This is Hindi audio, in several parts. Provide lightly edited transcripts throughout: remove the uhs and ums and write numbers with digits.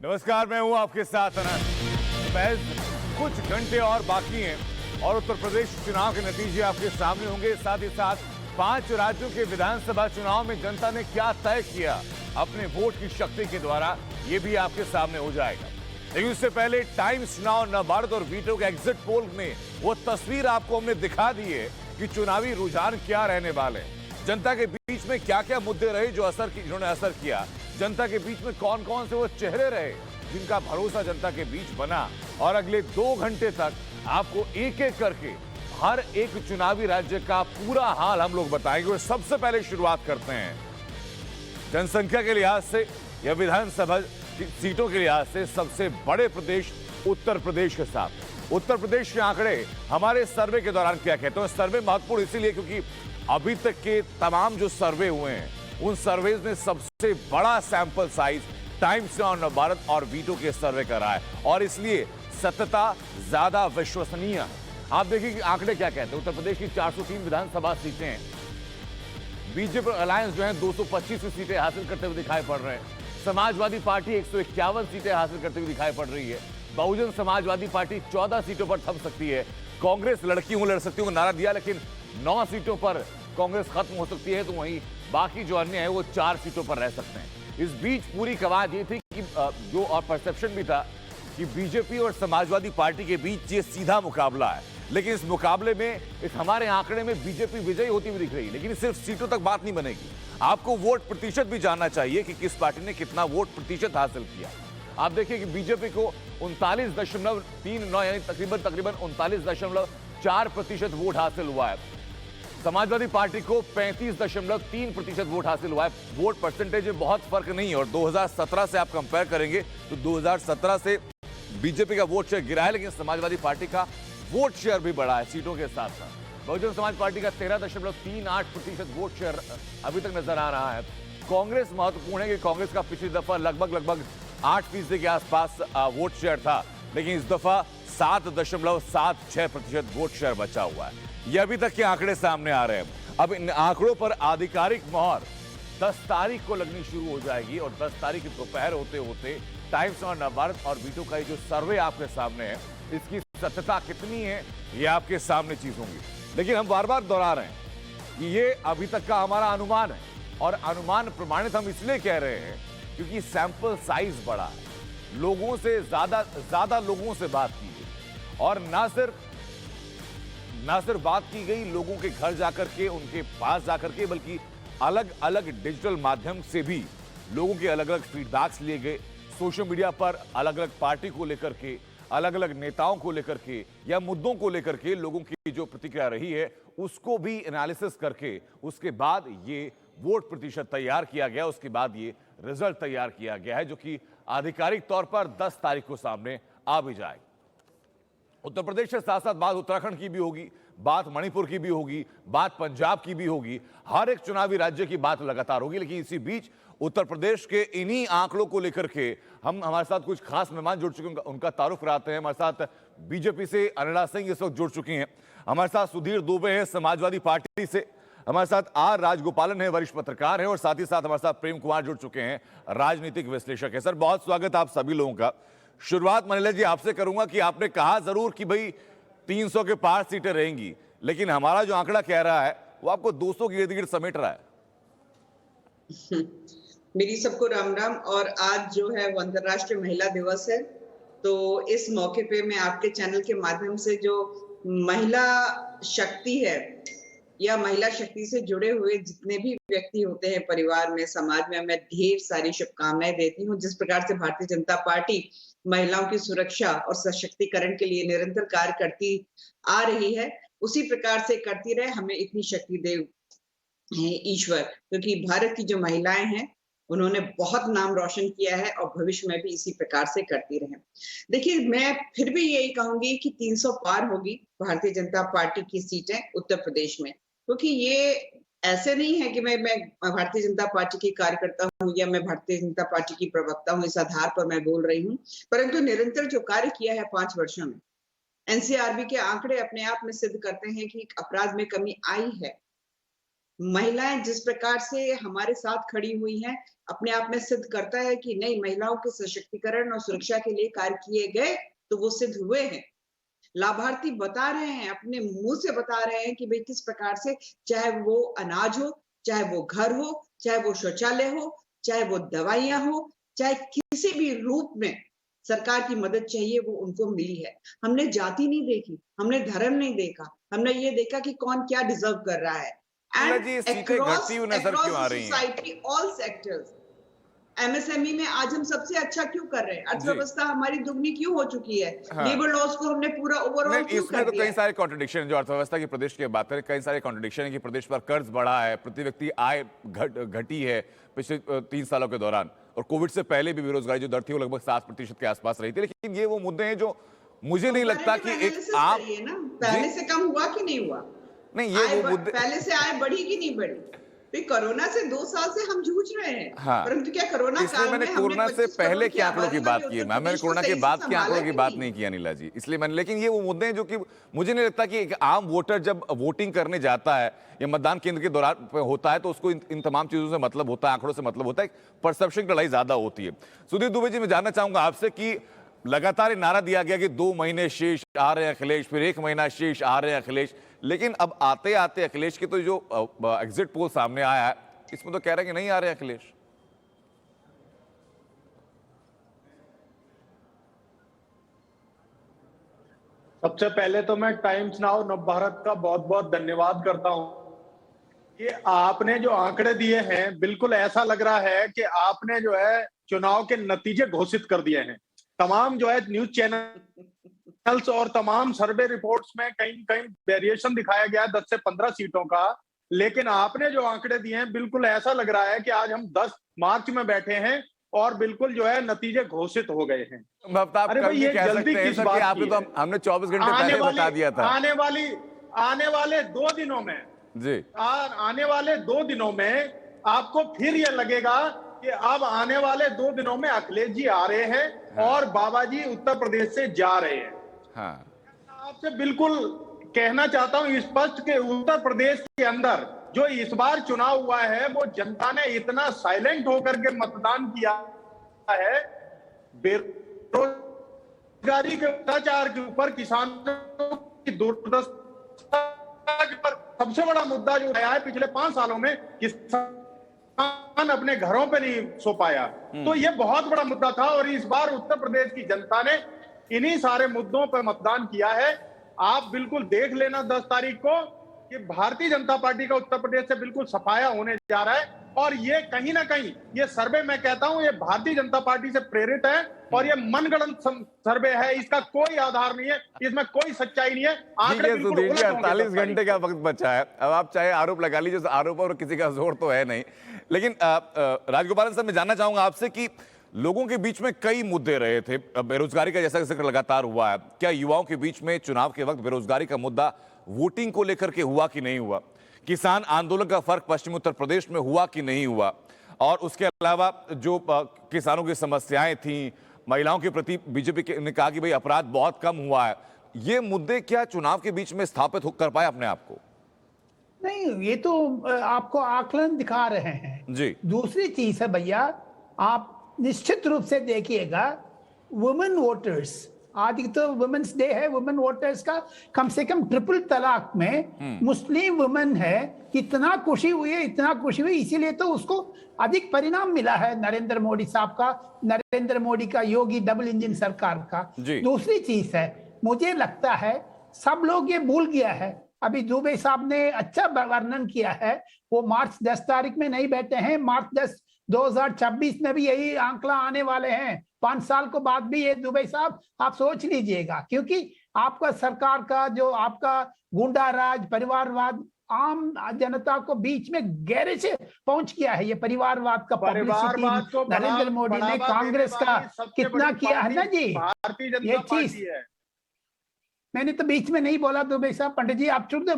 नमस्कार, मैं हूं आपके साथ अनंत। महज कुछ घंटे और बाकी हैं और उत्तर प्रदेश चुनाव के नतीजे आपके सामने होंगे। साथ ही साथ 5 राज्यों के विधानसभा चुनाव में जनता ने क्या तय किया अपने वोट की शक्ति के द्वारा, ये भी आपके सामने हो जाएगा। लेकिन उससे पहले टाइम्स नाउ, नवभारत और वीटो के एग्जिट पोल में वो तस्वीर आपको हमने दिखा दी है कि चुनावी रुझान क्या रहने वाले हैं। जनता के बीच में क्या क्या मुद्दे रहे जो जिन्होंने असर किया, जनता के बीच में कौन कौन से वो चेहरे रहे जिनका भरोसा जनता के बीच बना, और अगले 2 घंटे तक आपको एक एक करके हर एक चुनावी राज्य का पूरा हाल हम लोग बताएंगे। और सबसे पहले शुरुआत करते हैं जनसंख्या के लिहाज से या विधानसभा सीटों के लिहाज से सबसे बड़े प्रदेश उत्तर प्रदेश के साथ। उत्तर प्रदेश के आंकड़े हमारे सर्वे के दौरान क्या कहते हैं। सर्वे महत्वपूर्ण इसीलिए क्योंकि अभी तक के तमाम जो सर्वे हुए हैं उन सर्वेज में सबसे बड़ा sample size times now, Navbharat और वीटो के सर्वे का रहा है और इसलिए सत्यता ज्यादा विश्वसनीय है। आप देखिए कि आंकड़े क्या कहते हैं। उत्तर प्रदेश की 403 विधानसभा सीटें हैं। बीजेपी अलायंस जो है 225 सीटें हासिल करते हुए दिखाई पड़ रहे हैं। समाजवादी पार्टी 151 सीटें हासिल करते हुए दिखाई पड़ रही है। बहुजन समाजवादी पार्टी 14 सीटों पर थम सकती है। कांग्रेस लड़की हूं लड़ सकती हूं नारा दिया, लेकिन 9 सीटों पर कांग्रेस खत्म हो सकती है, तो वहीं बाकी जो अन्य है वो 4 सीटों पर रह सकते हैं। इस बीच पूरी कवायद ये थी कि जो और परसेप्शन भी था कि बीजेपी और समाजवादी पार्टी के बीच ये सीधा मुकाबला है, लेकिन इस मुकाबले में इस हमारे आंकड़े में बीजेपी विजयी होती हुई दिख रही है। लेकिन सिर्फ सीटों तक बात नहीं बनेगी, आपको वोट प्रतिशत भी जानना चाहिए कि किस पार्टी ने कितना वोट प्रतिशत हासिल किया। आप देखिए कि बीजेपी को 39.39 यानी तकरीबन 39.4% वोट हासिल हुआ है। समाजवादी पार्टी को 35.3% वोट हासिल हुआ है। वोट परसेंटेज में बहुत फर्क नहीं है और 2017 से आप कंपेयर करेंगे तो 2017 से बीजेपी का वोट शेयर गिरा है, लेकिन समाजवादी पार्टी का वोट शेयर भी बढ़ा है सीटों के साथ साथ। बहुजन समाज पार्टी का 13.38% वोट शेयर अभी तक नजर आ रहा है। कांग्रेस महत्वपूर्ण है कि कांग्रेस का पिछली दफा लगभग 8% के आसपास वोट शेयर था, लेकिन इस दफा 7.76% वोट शेयर बचा हुआ है। ये अभी तक के आंकड़े सामने आ रहे हैं। अब इन आंकड़ों पर आधिकारिक मोहर 10 तारीख को लगनी शुरू हो जाएगी और 10 तारीख दोपहर होते होते टाइम्स नाउ, नवभारत और वीटो का जो सर्वे आपके सामने है, इसकी सत्यता कितनी है ये आपके सामने चीज होंगी। लेकिन हम बार बार दोहरा रहे हैं कि ये अभी तक का हमारा अनुमान है और अनुमान प्रमाणित हम इसलिए कह रहे हैं क्योंकि सैंपल साइज बड़ा है। लोगों से ज्यादा लोगों से बात की गई और ना सिर्फ बात की गई लोगों के घर जाकर के, उनके पास जाकर के, बल्कि अलग अलग डिजिटल माध्यम से भी लोगों के अलग अलग फीडबैक्स लिए गए। सोशल मीडिया पर अलग अलग पार्टी को लेकर के, अलग अलग नेताओं को लेकर के या मुद्दों को लेकर के लोगों की जो प्रतिक्रिया रही है उसको भी एनालिसिस करके उसके बाद ये वोट प्रतिशत तैयार किया गया। उसके बाद ये रिजल्ट तैयार किया गया है जो कि आधिकारिक तौर पर 10 तारीख को सामने आ भी जाएगा। उत्तर प्रदेश के साथ साथ बात उत्तराखंड की भी होगी, बात मणिपुर की भी होगी, बात पंजाब की भी होगी। हर एक चुनावी राज्य की बात लगातार होगी। लेकिन इसी बीच उत्तर प्रदेश के इन्हीं आंकड़ों को लेकर के हमारे साथ कुछ खास मेहमान जुड़ चुके हैं, उनका तारुफ कराते हैं। हमारे साथ बीजेपी से अनिला सिंह इस वक्त जुड़ चुकी हैं, हमारे साथ सुधीर दुबे हैं समाजवादी पार्टी से, हमारे साथ आर राजगोपालन है, वरिष्ठ पत्रकार हैं, और साथ ही साथ हमारे साथ प्रेम कुमार जुड़ चुके हैं, राजनीतिक विश्लेषक है। सर, बहुत स्वागत आप सभी लोगों का। शुरुआत मनीला जी आपसे करूंगा कि आपने कहा जरूर कि भाई 300 के पार सीटें रहेंगी, लेकिन हमारा जो आंकड़ा कह रहा है वो आपको 200 के इर्द गिर्द समेट रहा है। मेरी सबको राम राम। और आज जो है वो अंतर्राष्ट्रीय महिला दिवस है, तो इस मौके पे मैं आपके चैनल के माध्यम से जो महिला शक्ति है या महिला शक्ति से जुड़े हुए जितने भी व्यक्ति होते हैं परिवार में, समाज में, मैं ढेर सारी शुभकामनाएं देती हूँ। जिस प्रकार से भारतीय जनता पार्टी महिलाओं की सुरक्षा और सशक्तिकरण के लिए निरंतर कार्य करती आ रही है, उसी प्रकार से करती रहे, हमें इतनी शक्ति दे ईश्वर। क्योंकि भारत की जो महिलाएं हैं उन्होंने बहुत नाम रोशन किया है और भविष्य में भी इसी प्रकार से करती रहे। देखिए, मैं फिर भी यही कहूंगी कि 300 पार होगी भारतीय जनता पार्टी की सीटें उत्तर प्रदेश में, क्योंकि ये ऐसे नहीं है कि मैं भारतीय जनता पार्टी की कार्यकर्ता हूँ या मैं भारतीय जनता पार्टी की प्रवक्ता हूँ, इस आधार पर मैं बोल रही हूँ, परंतु निरंतर जो कार्य किया है 5 वर्षों में, एनसीआरबी के आंकड़े अपने आप में सिद्ध करते हैं कि अपराध में कमी आई है। महिलाएं जिस प्रकार से हमारे साथ खड़ी हुई हैं, अपने आप में सिद्ध करता है कि नहीं, महिलाओं के सशक्तिकरण और सुरक्षा के लिए कार्य किए गए तो वो सिद्ध हुए हैं। लाभार्थी बता रहे हैं, अपने मुंह से बता रहे हैं कि भाई किस प्रकार से, चाहे वो अनाज हो, चाहे वो घर हो, चाहे वो शौचालय हो, चाहे वो दवाइयां हो, चाहे किसी भी रूप में सरकार की मदद चाहिए वो उनको मिली है। हमने जाति नहीं देखी, हमने धर्म नहीं देखा, हमने ये देखा कि कौन क्या डिजर्व कर रहा है। शीला एंड जी, ये सीटें घटती हुई नजर क्यों आ रही हैं? सोसाइटी, ऑल सेक्टर्स, एमएसएमई में आज हम सबसे अच्छा क्यों कर रहे हैं? अर्थव्यवस्था हमारी दुगनी क्यों हो चुकी है? हाँ। लेबर लॉस को हमने पूरा ओवरऑल क्यों इसमें कर तो दिया कई है? सारे कॉन्ट्रडिक्शन, जो अर्थव्यवस्था की प्रदेश की बात करें, कई सारे कॉन्ट्रडिक्शन है कि प्रदेश पर कर्ज बढ़ा है, प्रति व्यक्ति आय घटी है पिछले 3 सालों के दौरान, और कोविड से पहले भी बेरोजगारी जो दर थी वो लगभग 7% के आसपास रही थी। लेकिन ये वो मुद्दे हैं जो मुझे नहीं लगता कि एक आम, पहले से कम हुआ कि नहीं हुआ? नहीं, ये वो मुद्दे, पहले से आय बढ़ी कि नहीं बढ़ी? तो कोरोना से 2 साल से हम जूझ रहे हैं। हाँ। परंतु क्या कोरोना इसलिए मैंने कोरोना से पहले के आंकड़ों की बात की है, मैंने कोरोना के बाद के आंकड़ों की बात नहीं की अनिला जी, इसलिए मैंने, लेकिन ये वो मुद्दे हैं जो कि मुझे नहीं लगता कि एक आम वोटर जब वोटिंग करने जाता है या मतदान केंद्र के दौरान होता है तो उसको इन तमाम चीजों से मतलब होता है, आंकड़ों से मतलब होता है, परसेप्शन की लड़ाई ज्यादा होती है। सुधीर दुबे जी, मैं जानना चाहूंगा आपसे कि लगातार नारा दिया गया कि 2 महीने शेष आ रहे हैं अखिलेश, फिर 1 महीना शेष आ रहे हैं अखिलेश, लेकिन अब आते आते अखिलेश के तो जो एग्जिट पोल सामने आया है इसमें तो कह रहे हैं कि नहीं आ रहे अखिलेश। सबसे पहले तो मैं टाइम्स नाउ नवभारत का बहुत बहुत धन्यवाद करता हूं कि आपने जो आंकड़े दिए हैं, बिल्कुल ऐसा लग रहा है कि आपने जो है चुनाव के नतीजे घोषित कर दिए हैं। तमाम जो है न्यूज चैनल्स और तमाम सर्वे रिपोर्ट्स में कहीं कहीं वेरिएशन दिखाया गया है 10 से 15 सीटों का, लेकिन आपने जो आंकड़े दिए हैं बिल्कुल ऐसा लग रहा है कि आज हम 10 मार्च में बैठे हैं और बिल्कुल जो है नतीजे घोषित हो गए हैं। अरे भाई, ये जल्दी किस बात की आपने तो हमने 24 घंटे पहले बता दिया था। आने वाले 2 दिनों में जी, आने वाले 2 दिनों में आपको फिर ये लगेगा कि अब आने वाले 2 दिनों में अखिलेश जी आ रहे हैं। हाँ। और बाबा जी उत्तर प्रदेश से जा रहे हैं। हाँ। आपसे बिल्कुल कहना चाहता हूं स्पष्ट कि उत्तर प्रदेश के अंदर जो इस बार चुनाव हुआ है वो जनता ने इतना साइलेंट होकर के मतदान किया है। बेरोजगारी के भ्रष्टाचार के ऊपर, किसानों की दुर्दशा के ऊपर सबसे बड़ा मुद्दा जो उठाया है पिछले 5 सालों में, किसान अपने घरों पे नहीं सो पाया, तो ये बहुत बड़ा मुद्दा था। और इस बार उत्तर प्रदेश की जनता ने इन्हीं सारे मुद्दों पर मतदान किया है। आप बिल्कुल देख लेना 10 तारीख को कि भारतीय जनता पार्टी का उत्तर प्रदेश से बिल्कुल सफाया होने जा रहा है। और ये कहीं ना कहीं ये सर्वे, मैं कहता हूं, ये भारतीय जनता पार्टी से प्रेरित है और ये मनगढ़ंत सर्वे है, इसका कोई आधार नहीं है, इसमें कोई सच्चाई नहीं है। आंकड़े बिल्कुल उलट होंगे। 48 घंटे का वक्त बचा है, अब आप चाहे आरोप लगा लीजिए, आरोप और किसी का जोर तो है नहीं। लेकिन राजगोपालन साहब, मैं जानना चाहूंगा आपसे कि लोगों के बीच में कई मुद्दे रहे थे, बेरोजगारी का जैसा जिक्र लगातार हुआ है, क्या युवाओं के बीच में चुनाव के वक्त बेरोजगारी का मुद्दा वोटिंग को लेकर के हुआ कि नहीं हुआ? किसान आंदोलन का फर्क पश्चिमी उत्तर प्रदेश में हुआ कि नहीं हुआ? और उसके अलावा जो किसानों की समस्याएं थी, महिलाओं के प्रति बीजेपी ने कहा कि भाई अपराध बहुत कम हुआ है, ये मुद्दे क्या चुनाव के बीच में स्थापित कर पाए अपने आप को? नहीं, ये तो आपको आकलन दिखा रहे हैं जी। दूसरी चीज है भैया, आप निश्चित रूप से देखिएगा वुमेन वोटर्स, आज तो वुमेन्स डे है, वुमेन वोटर्स का कम से कम ट्रिपल तलाक में मुस्लिम वुमेन है, इतना खुशी हुई है, इतना खुशी हुई, इसीलिए तो उसको अधिक परिणाम मिला है नरेंद्र मोदी साहब का, नरेंद्र मोदी का, योगी डबल इंजन सरकार का। दूसरी चीज है, मुझे लगता है सब लोग ये भूल गया है। अभी दुबे साहब ने अच्छा वर्णन किया है, वो मार्च 10 तारीख में नहीं बैठे हैं, मार्च 10 2026 में भी यही आंकड़ा आने वाले हैं, 5 साल को बाद भी ये दुबे साहब आप सोच लीजिएगा, क्योंकि आपका सरकार का जो आपका गुंडा राज, परिवारवाद आम जनता को बीच में गहरे से पहुंच गया है। ये परिवारवाद का पब्लिसिटी नरेंद्र मोदी ने कांग्रेस का कितना किया है ना जी, ये चीज मैंने तो बीच में नहीं बोला दुबे साहब। पंडित जी आप सुन दो,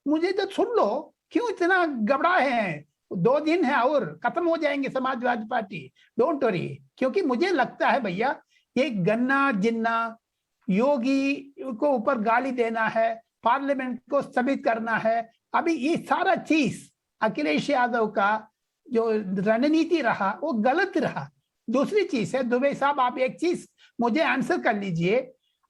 मुझे तो सुन लो, क्यों इतना घबराए हैं? 2 दिन है और खत्म हो जाएंगे समाजवादी पार्टी, डोंट वरी। क्योंकि मुझे लगता है भैया ये गन्ना जिन्ना योगी को ऊपर गाली देना है, पार्लियामेंट को स्थगित करना है, अभी ये सारा चीज अखिलेश यादव का जो रणनीति रहा वो गलत रहा। दूसरी चीज है, दुबे साहब आप एक चीज मुझे आंसर कर लीजिए,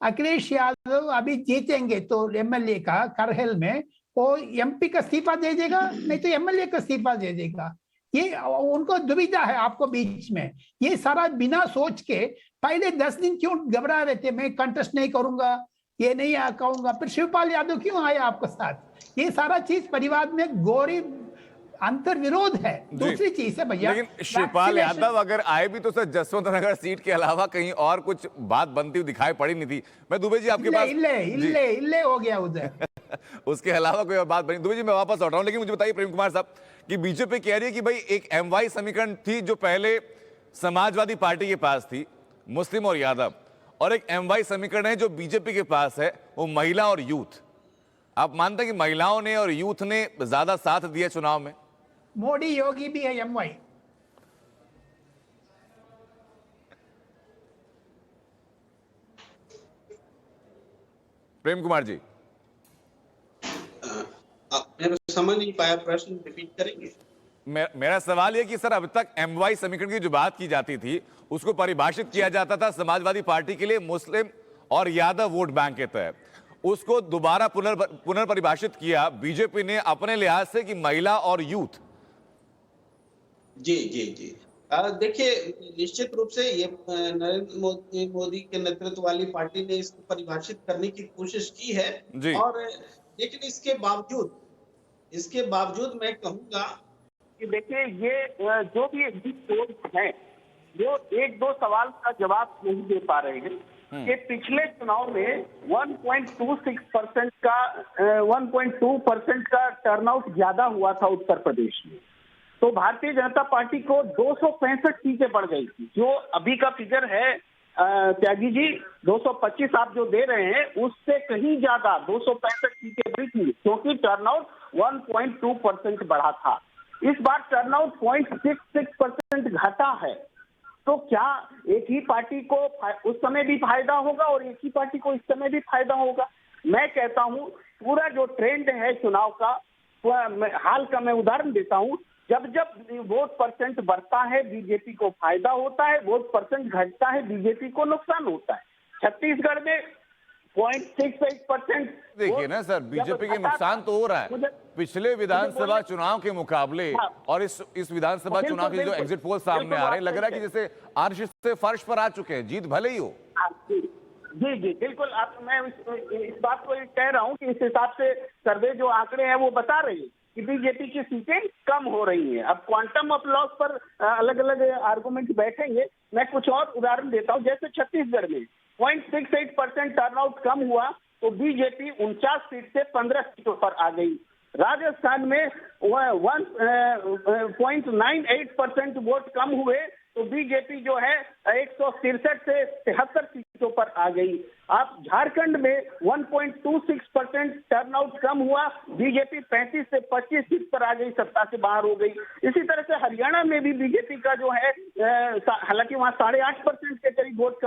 अखिलेश यादव अभी जीतेंगे तो एमएलए का करहल में, वो एमपी का इस्तीफा दे देगा, नहीं तो एमएलए का इस्तीफा दे देगा। ये उनको दुविधा है आपको बीच में। ये सारा बिना सोच के पहले 10 दिन क्यों घबरा रहे थे, मैं कंटेस्ट नहीं करूंगा, ये नहीं कहूंगा, फिर शिवपाल यादव क्यों आया आपके साथ? ये सारा चीज परिवार में गौरी अंतर विरोध है। दूसरी चीज है भैया, लेकिन शिवपाल यादव अगर आए भी तो सर जसवंत नगर सीट के अलावा कहीं और कुछ बात बनती हुई दिखाई पड़ी नहीं थी। मैं दुबे जी आपके पास इल्ले हो गया उधर उसके अलावा कोई और बात बनी। दुबे जी मैं वापस लौट रहा हूं, लेकिन मुझे बताइए प्रेम कुमार साहब कि बीजेपी कह रही है कि भाई एक एमवाई समीकरण थी जो पहले समाजवादी पार्टी के पास थी, मुस्लिम और यादव, और एक एमवाई समीकरण है जो बीजेपी के पास है, वो महिला और यूथ। आप मानते हैं कि महिलाओं ने और यूथ ने ज्यादा साथ दिया चुनाव में? मोदी योगी भी है एमवाई। प्रेम कुमार जी मैं समझ नहीं पाया, प्रश्न रिपीट करेंगे? मेरा सवाल यह कि सर अब तक एमवाई समीकरण की जो बात की जाती थी उसको परिभाषित किया जाता था समाजवादी पार्टी के लिए मुस्लिम और यादव वोट बैंक के तहत, उसको दोबारा पुनर्परिभाषित किया बीजेपी ने अपने लिहाज से कि महिला और यूथ। जी जी जी देखिए, निश्चित रूप से ये नरेंद्र मोदी के नेतृत्व वाली पार्टी ने इसको परिभाषित करने की कोशिश की है जी। और लेकिन इसके बावजूद मैं कहूंगा कि देखिए ये जो भी एग्जिट हैं वो एक दो सवाल का जवाब नहीं दे पा रहे हैं कि पिछले चुनाव में 1.26% का 1.2% का टर्नआउट ज्यादा हुआ था उत्तर प्रदेश में, तो भारतीय जनता पार्टी को 265 सीटें बढ़ गई थी। जो अभी का फिगर है त्यागी जी 225 आप जो दे रहे हैं उससे कहीं ज्यादा 265 सीटें बढ़ी थी, क्योंकि टर्नआउट 1.2% बढ़ा था। इस बार टर्नआउट 0.66% घटा है। तो क्या एक ही पार्टी को उस समय भी फायदा होगा और एक ही पार्टी को इस समय भी फायदा होगा? मैं कहता हूं पूरा जो ट्रेंड है चुनाव का, हाल का मैं उदाहरण देता हूं, जब जब वोट परसेंट बढ़ता है बीजेपी को फायदा होता है, वोट परसेंट घटता है बीजेपी को नुकसान होता है। छत्तीसगढ़ में 0.68%। देखिए ना सर, बीजेपी के नुकसान तो हो रहा है पिछले विधानसभा चुनाव के मुकाबले, और इस विधानसभा चुनाव के जो एग्जिट पोल सामने आ रहे हैं, लग रहा है कि जैसे आरक्षित से फर्श पर आ चुके हैं, जीत भले ही हो। जी जी बिल्कुल, मैं इस बात को कह रहा हूं कि इस हिसाब से सर्वे जो आंकड़े हैं वो बता रहे हैं कि बीजेपी की सीटें कम हो रही हैं। अब क्वांटम ऑफ लॉस पर अलग अलग आर्गुमेंट बैठेंगे। मैं कुछ और उदाहरण देता हूं, जैसे छत्तीसगढ़ में 0.68% टर्नआउट कम हुआ तो बीजेपी 49 सीट से 15 सीटों पर आ गई। राजस्थान में 0.98% वोट कम हुए तो बीजेपी जो है 163 से 73 सीटों पर आ गई। आप झारखंड में 1.26% टर्नआउट कम हुआ, बीजेपी 35 से 25 सीट पर आ गई, सत्ता से बाहर हो गई। इसी तरह से हरियाणा में भी बीजेपी का जो है हालांकि वहां 8.5% के करीब वोट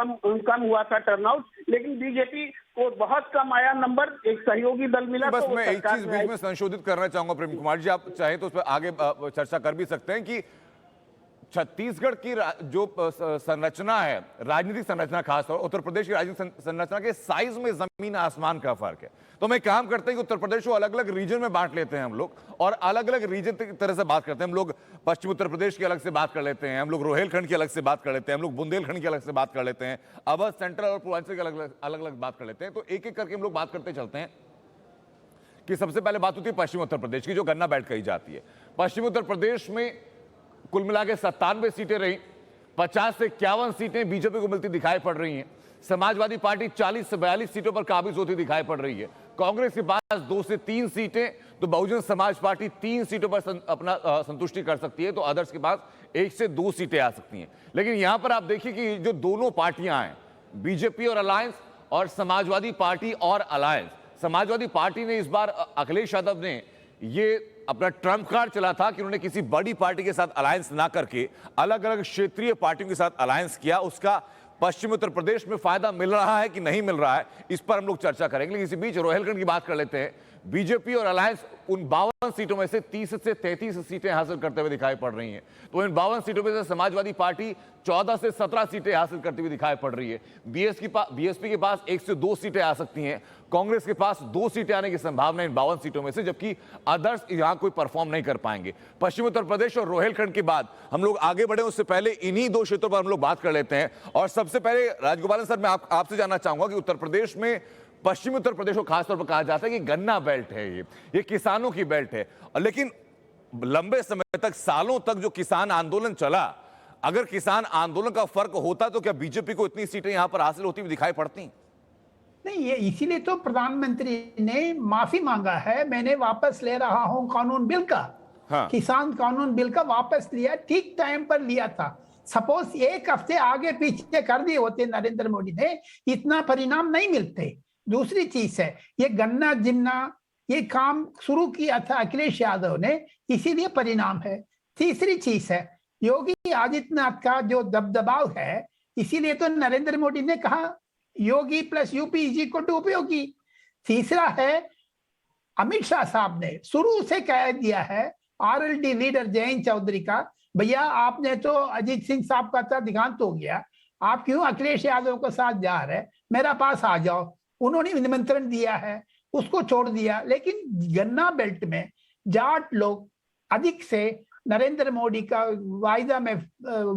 कम हुआ था टर्नआउट, लेकिन बीजेपी को बहुत कम आया नंबर, एक सहयोगी दल मिला। बस तो मैं एक चीज बीच में संशोधित करना चाहूंगा प्रेम कुमार जी, आप चाहें तो उस पर आगे चर्चा कर भी सकते हैं कि छत्तीसगढ़ की जो संरचना है, राजनीतिक संरचना, खासतौर उत्तर प्रदेश की राजनीतिक संरचना के साइज में जमीन आसमान का फर्क है। तो मैं काम करते हैं कि उत्तर प्रदेश को अलग अलग रीजन में बांट लेते हैं हम लोग, और अलग अलग रीजन की तरह से बात करते हैं। हम लोग पश्चिम उत्तर प्रदेश की अलग से बात कर लेते हैं, हम लोग रोहेलखंड की अलग से बात कर लेते हैं, हम लोग बुंदेलखंड की अलग से बात कर लेते हैं, अवध, सेंट्रल और पूर्वांचल की अलग अलग बात कर लेते हैं। तो एक एक करके हम लोग बात करते चलते हैं कि सबसे पहले बात होती है पश्चिम उत्तर प्रदेश की, जो गन्ना बेल्ट कही जाती है। पश्चिम उत्तर प्रदेश में कुल मिला के 97 सीटें रही, 50 से 51 सीटें बीजेपी को मिलती दिखाई पड़ रही हैं। समाजवादी पार्टी 40 से 42 सीटों पर काबिज होती दिखाई पड़ रही है। कांग्रेस के पास 2 से 3 सीटें, तो बहुजन समाज पार्टी 3 सीटों पर अपना संतुष्टि कर सकती है, तो अदर्स के पास 1 से 2 सीटें आ सकती हैं। लेकिन यहां पर आप देखिए कि जो दोनों पार्टियां हैं, बीजेपी और अलायंस और समाजवादी पार्टी और अलायंस, समाजवादी पार्टी ने इस बार अखिलेश यादव ने ये अपना ट्रम्प कार्ड चला था कि उन्होंने किसी बड़ी पार्टी के साथ अलायंस ना करके अलग अलग क्षेत्रीय पार्टियों के साथ अलायंस किया। उसका पश्चिम उत्तर प्रदेश में फायदा मिल रहा है कि नहीं मिल रहा है, इस पर हम लोग चर्चा करेंगे। लेकिन इसी बीच रोहेलखंड की बात कर लेते हैं। बीजेपी और अलायंस उन 52 सीटों में से 30 से 33 सीटें हासिल करते हुए दिखाई पड़ रही हैं। तो इन 52 सीटों में से समाजवादी पार्टी 14 से 17 सीटें हासिल करती हुई दिखाई पड़ रही है। बीएसपी के पास 1 से 2 सीटें आ सकती हैं, कांग्रेस के पास 2 सीटें आने की संभावना इन 52 सीटों में से, जबकि अदर्स यहां कोई परफॉर्म नहीं कर पाएंगे। पश्चिमी उत्तर प्रदेश और रोहिलखंड के बाद हम लोग आगे बढ़े, उससे पहले इन्हीं 2 क्षेत्रों पर हम लोग बात कर लेते हैं। और सबसे पहले राजगोपालन सर, मैं आपसे जानना चाहूंगा कि उत्तर प्रदेश में, पश्चिमी उत्तर प्रदेश को खासतौर पर कहा जाता है कि गन्ना बेल्ट है, ये किसानों की बेल्ट है, लेकिन लंबे समय तक, सालों तक जो किसान आंदोलन चला, अगर किसान आंदोलन का फर्क होता तो क्या बीजेपी को इतनी सीटें यहां पर हासिल होती हुई दिखाई पड़ती? नहीं, ये इसीलिए तो प्रधानमंत्री ने माफी मांगा है, मैंने वापस ले रहा हूं कानून बिल का। हाँ। किसान कानून बिल का वापस लिया, ठीक टाइम पर लिया था। सपोज 1 हफ्ते आगे पीछे कर दिए होते नरेंद्र मोदी ने, इतना परिणाम नहीं मिलते। दूसरी चीज है, ये गन्ना जिन्ना, ये काम शुरू किया था अखिलेश यादव ने, इसीलिए परिणाम है। तीसरी चीज है, योगी आदित्यनाथ का जो दबदबाव है, इसीलिए तो नरेंद्र मोदी ने कहा Yogi plus UP is equal to उपयोगी। तीसरा है, अमित शाह साहब ने शुरू से कह दिया है, आरएलडी लीडर जयंत चौधरी का, भैया आपने तो अजीत सिंह साहब का तो देहांत हो गया, आप क्यों अखिलेश यादव के साथ जा रहे, मेरा पास आ जाओ। उन्होंने निमंत्रण दिया है, उसको छोड़ दिया। लेकिन गन्ना बेल्ट में जाट लोग अधिक से नरेंद्र मोदी का वायदा में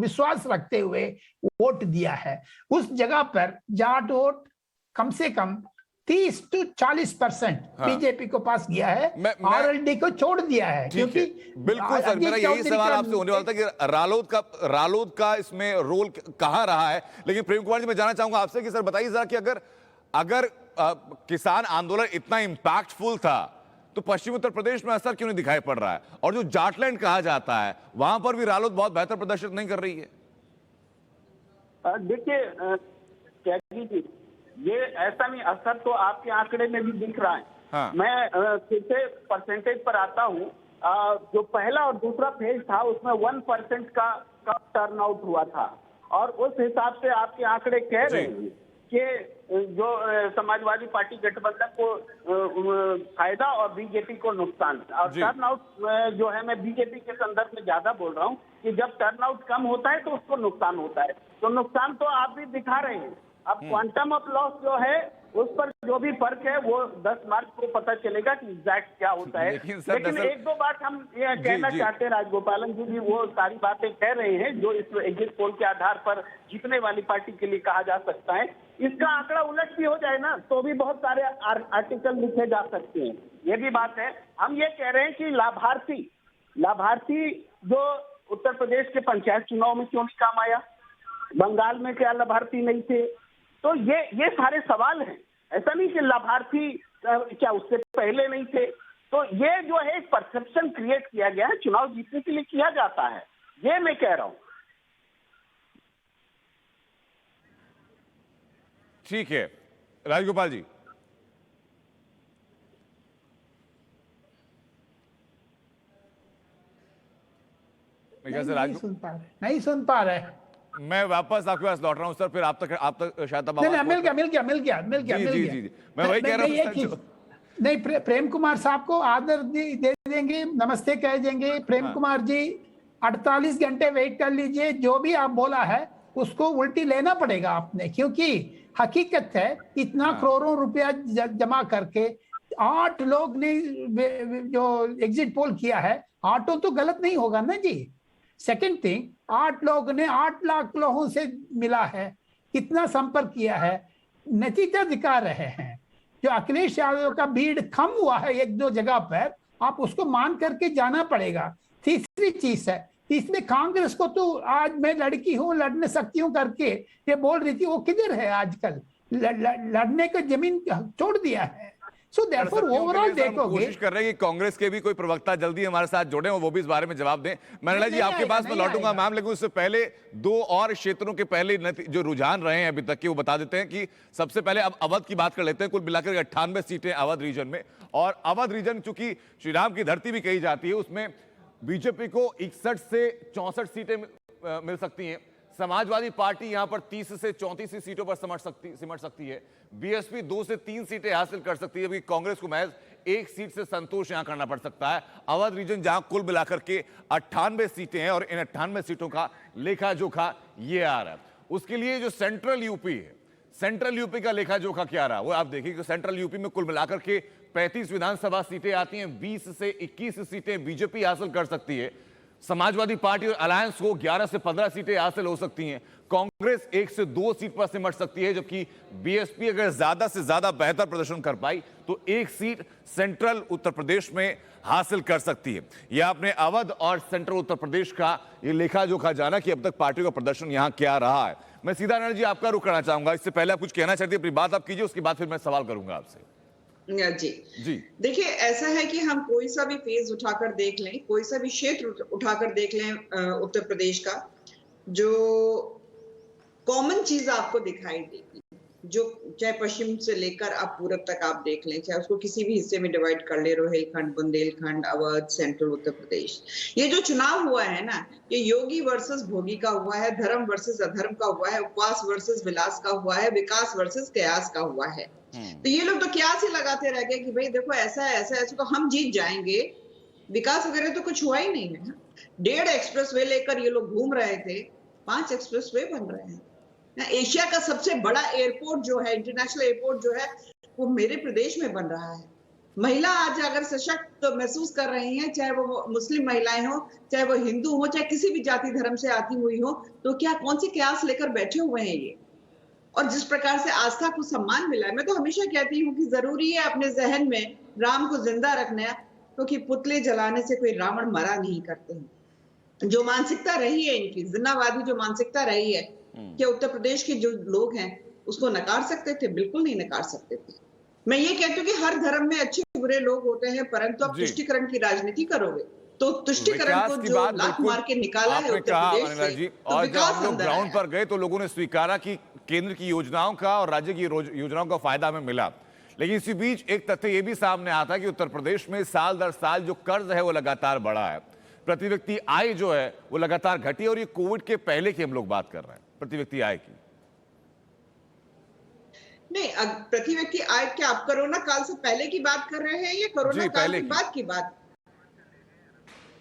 विश्वास रखते हुए वोट दिया है। उस जगह पर जाट वोट कम से कम 30 से 40% बीजेपी को पास गया है, आरएलडी को छोड़ दिया है। क्योंकि बिल्कुल सर, मेरा यही सवाल आपसे होने वाला था कि रालोद का इसमें रोल कहां रहा है। लेकिन प्रेम कुमार जी, मैं जानना चाहूंगा आपसे कि सर बताइए जरा कि अगर किसान आंदोलन इतना इंपैक्टफुल था तो पश्चिमी उत्तर प्रदेश में असर क्यों नहीं दिखाई पड़ रहा है? और जो जाटलैंड कहा जाता है, वहां पर भी रालोद बहुत बेहतर प्रदर्शन नहीं कर रही है। देखिए त्यागी जी, ये ऐसा नहीं, असर तो आपके आंकड़े में भी दिख रहा है। हाँ। मैं फिर से परसेंटेज पर आता हूँ। जो पहला और दूसरा फेज था उसमें 1% का टर्नआउट हुआ था, और उस हिसाब से आपके आंकड़े कह रहे हैं कि जो समाजवादी पार्टी गठबंधन को फायदा और बीजेपी को नुकसान। और टर्नआउट जो है, मैं बीजेपी के संदर्भ में ज्यादा बोल रहा हूँ कि जब टर्नआउट कम होता है तो उसको नुकसान होता है। तो नुकसान तो आप भी दिखा रहे हैं। अब क्वांटम ऑफ लॉस जो है, उस पर जो भी फर्क है वो 10 मार्च को पता चलेगा कि एग्जैक्ट क्या होता है। लेकिन एक दो बात हम ये कहना चाहते हैं, राजगोपालन जी भी वो सारी बातें कह रहे हैं जो इस एग्जिट पोल के आधार पर जीतने वाली पार्टी के लिए कहा जा सकता है। इसका आंकड़ा उलट भी हो जाए ना तो भी बहुत सारे आर्टिकल लिखे जा सकते हैं। ये भी बात है। हम ये कह रहे हैं कि लाभार्थी जो उत्तर प्रदेश के पंचायत चुनाव में क्यों नहीं काम आया, बंगाल में क्या लाभार्थी नहीं थे? तो ये सारे सवाल हैं। ऐसा नहीं कि लाभार्थी क्या उससे पहले नहीं थे। तो ये जो है एक परसेप्शन क्रिएट किया गया है, चुनाव जीतने के लिए किया जाता है, ये मैं कह रहा हूं। ठीक है राजगोपाल जी, नहीं सुन पा रहे। मैं वापस आपके पास लौट रहा हूं सर, फिर आप तक शायद मिल गया। जी, मैं वही कह रहा हूं। नहीं, प्रेम कुमार साहब को आदर दे देंगे, नमस्ते कह देंगे। प्रेम कुमार जी 48 घंटे वेट कर लीजिए, जो भी आप बोला है उसको उल्टी लेना पड़ेगा आपने, क्योंकि हकीकत है इतना करोड़ों रुपया जमा करके 8 लोग ने जो एग्जिट पोल किया है, 8 तो गलत नहीं होगा ना जी। सेकंड थिंग, 8 लोग ने 8 लाख लोगों से मिला है, कितना संपर्क किया है, नतीजा दिखा रहे हैं। जो अखिलेश यादव का भीड़ कम हुआ है 1-2 जगह पर, आप उसको मान करके जाना पड़ेगा। तीसरी चीज है, इसमें कांग्रेस को तो आज मैं लड़की हूं, लड़ने सकती हूं करके ये बोल रही थी, वो किधर है आजकल? लड़ने का जमीन छोड़ दिया है। सो देयरफॉर ओवरऑल देखोगे, कोशिश कर रहे हैं कि कांग्रेस के भी कोई प्रवक्ता जल्दी हमारे साथ जुड़े हो, वो भी इस बारे में जवाब दें। मनोला जी आपके पास मैं लौटूंगा मैम, लेकिन उससे पहले 2 और क्षेत्रों के पहले जो रुझान रहे हैं अभी तक के वो बता देते हैं कि सबसे पहले अब अवध की बात कर लेते हैं। कुल मिलाकर 98 सीटें अवध रीजन में, और अवध रीजन चूंकि श्रीराम की धरती भी कही जाती है, उसमें बीजेपी को 61 से 64 सीटें मिल सकती हैं। समाजवादी पार्टी यहां पर 30 से 34 सीटों पर सिमट सकती है। बीएसपी 2 से 3 सीटें हासिल कर सकती है, कांग्रेस को महज एक सीट से संतोष यहां करना पड़ सकता है। अवध रीजन जहां कुल मिलाकर के 98 सीटें हैं और इन 98 सीटों का लेखा जोखा ये आ रहा है। उसके लिए जो सेंट्रल यूपी है, सेंट्रल यूपी का लेखा जोखा क्या रहा वो आप देखिए कि सेंट्रल यूपी में कुल मिलाकर के 35 विधानसभा सीटें आती हैं, 20 से 21 सीटें बीजेपी हासिल कर सकती है। समाजवादी पार्टी और अलायंस को 11 से 15 सीटें हासिल हो सकती हैं। कांग्रेस 1 से 2 सीट पर सिमट सकती है, जबकि बीएसपी अगर ज्यादा से ज्यादा बेहतर प्रदर्शन कर पाई तो 1 सीट सेंट्रल उत्तर प्रदेश में हासिल कर सकती है। यह आपने अवध और सेंट्रल उत्तर प्रदेश का ये लेखा जोखा जाना कि अब तक पार्टियों का प्रदर्शन यहां क्या रहा है। मैं सीधा नरेंद्र जी आपका रुख करना चाहूंगा। इससे पहले आप कुछ कहना चाहती है, अपनी बात आप कीजिए, उसके बाद फिर मैं सवाल करूंगा आपसे। जी देखिए, ऐसा है कि हम कोई सा भी फेज उठाकर देख लें, कोई सा भी क्षेत्र उठाकर देख लें उत्तर प्रदेश का, जो कॉमन चीज आपको दिखाई देगी, जो चाहे पश्चिम से लेकर आप पूरब तक आप देख लें, चाहे उसको किसी भी हिस्से में डिवाइड कर ले, रोहिलखंड, बुंदेलखंड, अवध, सेंट्रल उत्तर प्रदेश, ये जो चुनाव हुआ है ना, ये योगी वर्सेस भोगी का हुआ है, धर्म वर्सेस अधर्म का हुआ है, उपवास वर्सेस विलास का हुआ है, विकास वर्सेस कयास का हुआ है। तो ये लोग तो कयास ही लगाते रह गए कि भाई देखो ऐसा है, ऐसा ऐसा, तो हम जीत जाएंगे। विकास वगैरह तो कुछ हुआ ही नहीं है। 1.5 एक्सप्रेसवे लेकर ये लोग घूम रहे थे, 5 एक्सप्रेसवे बन रहे हैं। एशिया का सबसे बड़ा एयरपोर्ट जो है, इंटरनेशनल एयरपोर्ट जो है, वो मेरे प्रदेश में बन रहा है। महिला आज अगर सशक्त तो महसूस कर रही हैं, चाहे वो मुस्लिम महिलाएं हो, चाहे वो हिंदू हो, चाहे किसी भी जाति धर्म से आती हुई हो, तो क्या कौन सी कयास लेकर बैठे हुए हैं ये। और जिस प्रकार से आस्था को सम्मान मिला है, मैं तो हमेशा कहती हूँ कि जरूरी है अपने जहन में राम को जिंदा रखना, क्योंकि पुतले जलाने से कोई रावण मरा नहीं करते हैं। जो मानसिकता रही है इनकी, जिन्नावादी जो मानसिकता रही है, क्या उत्तर प्रदेश के जो लोग हैं उसको नकार सकते थे? बिल्कुल नहीं नकार सकते थे। मैं ये कहती हूँ कि हर धर्म में अच्छे बुरे लोग होते हैं, परंतु आप तुष्टिकरण की राजनीति करोगे तो तुष्टिकरण को जो लात मार के निकाला है उत्तर प्रदेश से, तो और जब हम लोग ग्राउंड पर गए तो लोगों ने स्वीकारा कि केंद्र की योजनाओं का और राज्य की योजनाओं का फायदा हमें मिला। लेकिन इसी बीच एक तथ्य यह भी सामने आता है कि उत्तर प्रदेश में साल दर साल जो कर्ज है वो लगातार बढ़ा है, प्रति व्यक्ति आय जो है वो लगातार घटी है। और ये कोविड के पहले की हम लोग बात कर रहे हैं, प्रति व्यक्ति आय की नहीं। प्रति व्यक्ति आय क्या आप कोरोना काल से पहले की बात कर रहे हैं या कोरोना काल के बाद की बात?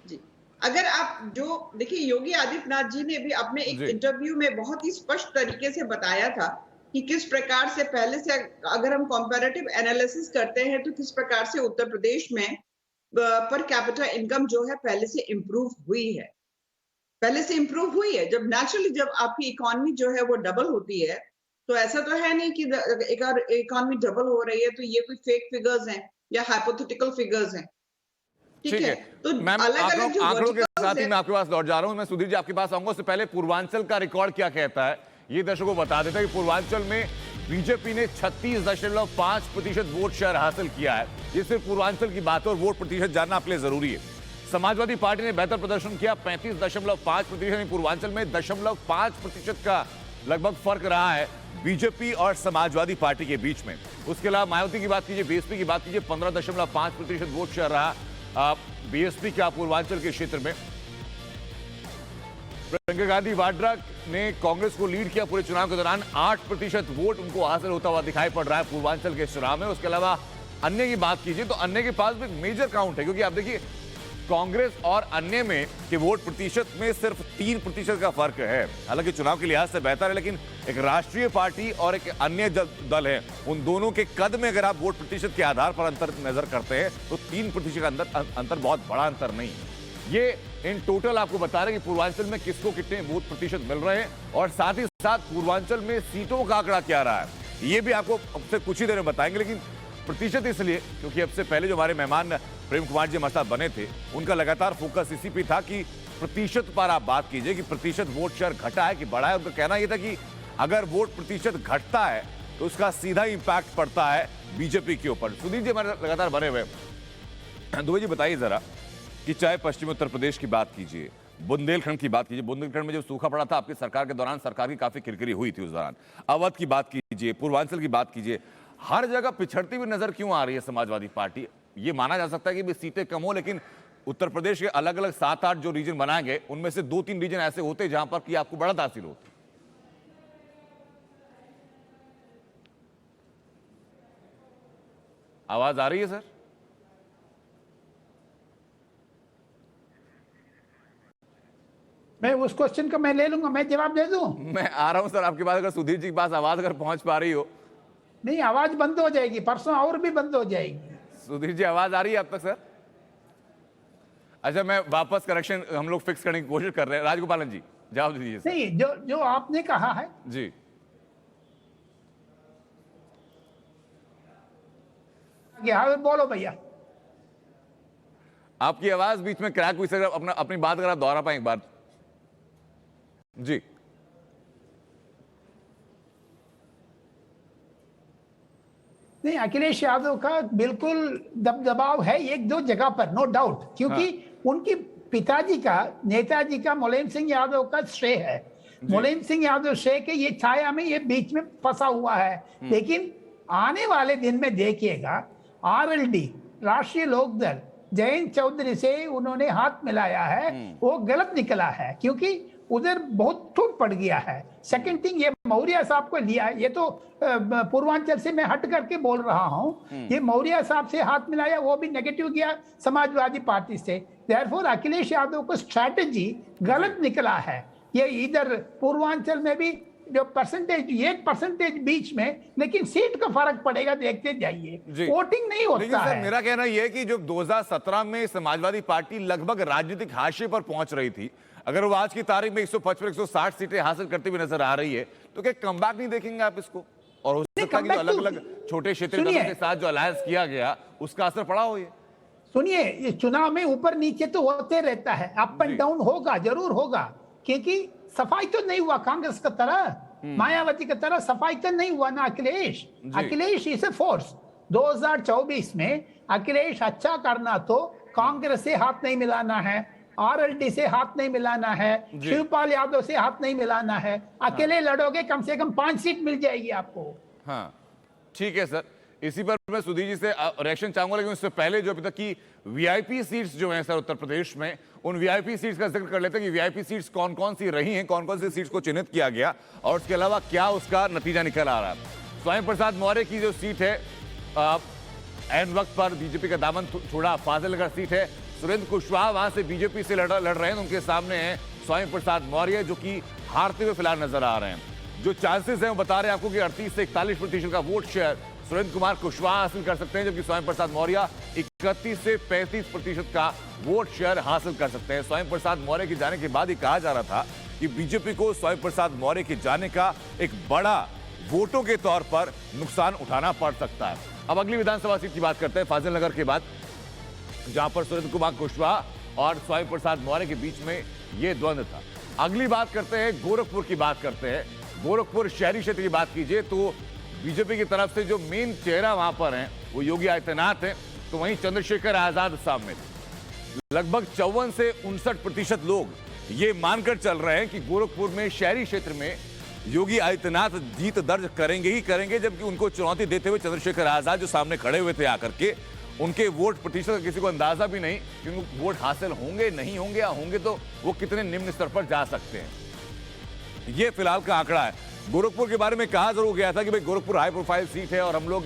जी, अगर आप जो देखिए, योगी आदित्यनाथ जी ने भी अपने एक इंटरव्यू में बहुत ही स्पष्ट तरीके से बताया था कि किस प्रकार से पहले से अगर हम कंपैरेटिव एनालिसिस करते हैं तो किस प्रकार से उत्तर प्रदेश में पर कैपिटा इनकम जो है पहले से इंप्रूव हुई है, पहले से इंप्रूव हुई है। जब नेचुरली जब आपकी इकोनॉमी जो है वो डबल होती है, तो ऐसा तो है नहीं कि इकोनॉमी डबल हो रही है तो ये कोई फेक फिगर्स हैं या हाइपोथेटिकल फिगर्स हैं। ठीक है, तो अलग-अलग जो आंकड़ों के साथ ही मैं आपके पास लौट जा रहा हूं। मैं सुधीर जी आपके पास आऊंगा, उससे पहले पूर्वांचल का रिकॉर्ड क्या कहता है ये दर्शकों को बता देता है कि पूर्वांचल में बीजेपी ने 36.5% वोट शेयर हासिल किया है। ये सिर्फ पूर्वांचल की बात है और वोट प्रतिशत जानना आपके लिए जरूरी है। समाजवादी पार्टी ने बेहतर प्रदर्शन किया, 35.5%। पूर्वांचल में 0.5% का लगभग फर्क रहा है बीजेपी और समाजवादी पार्टी के बीच में। उसके अलावा मायावती की बात कीजिए, बीएसपी की बात कीजिए, 15.5% वोट शेयर रहा बीएसपी का पूर्वांचल के क्षेत्र में। प्रियंका गांधी वाड्रा ने कांग्रेस को लीड किया पूरे चुनाव के दौरान, 8% वोट उनको हासिल होता हुआ दिखाई पड़ रहा है पूर्वांचल के चुनाव में। उसके अलावा अन्य की बात कीजिए तो अन्य के पास भी एक मेजर काउंट है, क्योंकि आप देखिए कांग्रेस और अन्य में के वोट प्रतिशत में सिर्फ 3% का फर्क है। हालांकि चुनाव के लिहाज से बेहतर है, लेकिन एक राष्ट्रीय पार्टी और एक अन्य दल है, उन दोनों के कद में अगर आप वोट प्रतिशत के आधार पर अंतर नजर करते हैं तो 3% का अंतर बहुत बड़ा अंतर नहीं है। ये इन टोटल आपको बता रहे हैं कि पूर्वांचल में किसको कितने वोट प्रतिशत मिल रहे हैं और साथ ही साथ पूर्वांचल में सीटों का आंकड़ा क्या रहा है ये भी आपको अब से कुछ ही देर में बताएंगे। लेकिन प्रतिशत इसलिए क्योंकि अब से पहले जो हमारे मेहमान प्रेम कुमार जी हमारे साथ बने थे, उनका लगातार फोकस इसी पे था कि प्रतिशत पर आप बात कीजिए कि प्रतिशत वोट शेयर घटा है कि बढ़ा है। उनका कहना यह था कि अगर वोट प्रतिशत घटता है तो उसका सीधा इंपैक्ट पड़ता है बीजेपी के ऊपर। सुधीर जी हमारे लगातार बने हुए, दुबे जी बताइए जरा कि चाहे पश्चिमी उत्तर प्रदेश की बात कीजिए, बुंदेलखंड की बात कीजिए, बुंदेलखंड में जब सूखा पड़ा था आपकी सरकार के दौरान सरकार की काफी किरकिरी हुई थी उस दौरान, अवध की बात कीजिए, पूर्वांचल की बात कीजिए, हर जगह पिछड़ती हुई नजर क्यों आ रही है समाजवादी पार्टी? ये माना जा सकता है कि सीटें कम हो, लेकिन उत्तर प्रदेश के अलग अलग 7-8 जो रीजन बनाए गए उनमें से 2-3 रीजन ऐसे होते जहां पर कि आपको बढ़त हासिल होती। आवाज आ रही है सर? मैं उस क्वेश्चन का मैं ले लूंगा, मैं जवाब दे दूं। मैं आ रहा हूं सर आपके पास। अगर सुधीर जी के पास आवाज अगर पहुंच पा रही हो। नहीं, आवाज बंद हो जाएगी, परसों और भी बंद हो जाएगी। सुधीर जी आवाज आ रही है अब तक सर? अच्छा, मैं वापस करेक्शन हम लोग फिक्स करने की कोशिश कर रहे हैं। राजगोपालन जी जवाब दीजिए सर। नहीं, जो आपने कहा है जी, बोलो भैया। आपकी आवाज बीच में क्रैक हुई सर। अपनी बात अगर आप दोहरा पाए एक बार। जी, नहीं, अखिलेश यादव का बिल्कुल दबदबाव है एक दो जगह पर, नो डाउट, क्योंकि उनके पिताजी का, नेताजी का, मुलायम सिंह यादव का श्रेय है। मुलायम सिंह यादव श्रेय के ये छाया में ये बीच में फंसा हुआ है। लेकिन आने वाले दिन में देखिएगा, आरएलडी, राष्ट्रीय लोकदल, जयंत चौधरी से उन्होंने हाथ मिलाया है, वो गलत निकला है, क्योंकि उधर बहुत टूट पड़ गया है। सेकंड थिंग, ये मौर्य साहब को लिया, ये तो पूर्वांचल से मैं हट करके बोल रहा हूं, ये मौर्य साहब से हाथ मिलाया, वो भी नेगेटिव गया समाजवादी पार्टी से। देयरफॉर अखिलेश यादव को स्ट्रैटेजी गलत निकला है। ये इधर पूर्वांचल में भी जो परसेंटेज, 1% बीच में, लेकिन सीट का फर्क पड़ेगा, देखते जाइए, वोटिंग नहीं होता सर, है। मेरा कहना यह है कि जो 2017 में समाजवादी पार्टी लगभग राजनीतिक हाशिए पर पहुंच रही थी, अगर वो आज की तारीख में 155-160 सीटें हासिल करती हुई नजर आ रही है, तो क्या कमबैक नहीं देखेंगे आप इसको? और हो सकता है कि जो अलग अलग छोटे क्षेत्रीय दलों के साथ जो अलायंस किया गया, उसका असर पड़ा हो। ये सुनिए, ये चुनाव में ऊपर नीचे तो होते रहता है, अप एंड डाउन होगा, जरूर होगा, क्योंकि सफाई तो नहीं हुआ कांग्रेस की तरह, मायावती की तरह सफाई तो नहीं हुआ ना Akhilesh. Akhilesh is a force. 2024 में अखिलेश अच्छा करना तो कांग्रेस से हाथ नहीं मिलाना है, आरएलडी से हाथ नहीं मिलाना है, शिवपाल यादव से हाथ नहीं मिलाना है, अकेले लड़ोगे, कम से कम 5 सीट मिल जाएगी आपको। हाँ, ठीक है सर। इसी पर मैं सुधीर जी से रिएक्शन चाहूंगा, लेकिन उससे पहले जो अभी तक की वीआईपी सीट्स जो हैं सर उत्तर प्रदेश में, उन वीआईपी सीट्स का जिक्र कर लेते हैं कि वीआईपी सीट्स कौन कौन सी रही हैं, कौन कौन सी सीट्स को चिन्हित किया गया और उसके अलावा क्या उसका नतीजा निकल आ रहा है। स्वयं प्रसाद मौर्य की जो सीट है, एन वक्त पर बीजेपी का दामन छोड़ा, फाजिलनगर सीट है, सुरेंद्र कुशवाहा वहां से बीजेपी से लड़ रहे हैं, उनके सामने है स्वयं प्रसाद मौर्य, जो कि हारते हुए फिलहाल नजर आ रहे हैं। जो चांसेस हैं वो बता रहे हैं आपको कि 38 से 41% का वोट शेयर सुरेंद्र कुमार कुशवाहा हासिल कर सकते हैं, जबकि स्वयं प्रसाद मौर्य 31 से 35% का वोट शेयर हासिल कर सकते हैं। स्वयं प्रसाद मौर्य के जाने के बाद ही कहा जा रहा था कि बीजेपी को स्वयं प्रसाद मौर्य के जाने का एक बड़ा वोटों के तौर पर नुकसान उठाना पड़ सकता है। अब अगली विधानसभा सीट की बात करते हैं, फाजिलनगर के बाद, जहां पर सुरेंद्र कुमार कुशवाहा और स्वयं प्रसाद मौर्य के बीच में यह द्वंद्व था। अगली बात करते हैं, गोरखपुर की बात करते हैं। गोरखपुर शहरी क्षेत्र की बात कीजिए तो बीजेपी की तरफ से जो मेन चेहरा वहां पर है वो योगी आदित्यनाथ है, तो वहीं चंद्रशेखर आजाद सामने थे। लगभग 54 से 59% लोग ये मानकर चल रहे हैं कि गोरखपुर में शहरी क्षेत्र में योगी आदित्यनाथ जीत दर्ज करेंगे ही करेंगे, जबकि उनको चुनौती देते हुए चंद्रशेखर आजाद जो सामने खड़े हुए थे आकर के, उनके वोट प्रतिशत का किसी को अंदाजा भी नहीं कि उनको वोट हासिल होंगे, नहीं होंगे, या होंगे तो वो कितने निम्न स्तर पर जा सकते हैं। ये फिलहाल का आंकड़ा है। गोरखपुर के बारे में कहा जरूर गया था कि भाई गोरखपुर हाई प्रोफाइल सीट है और हम लोग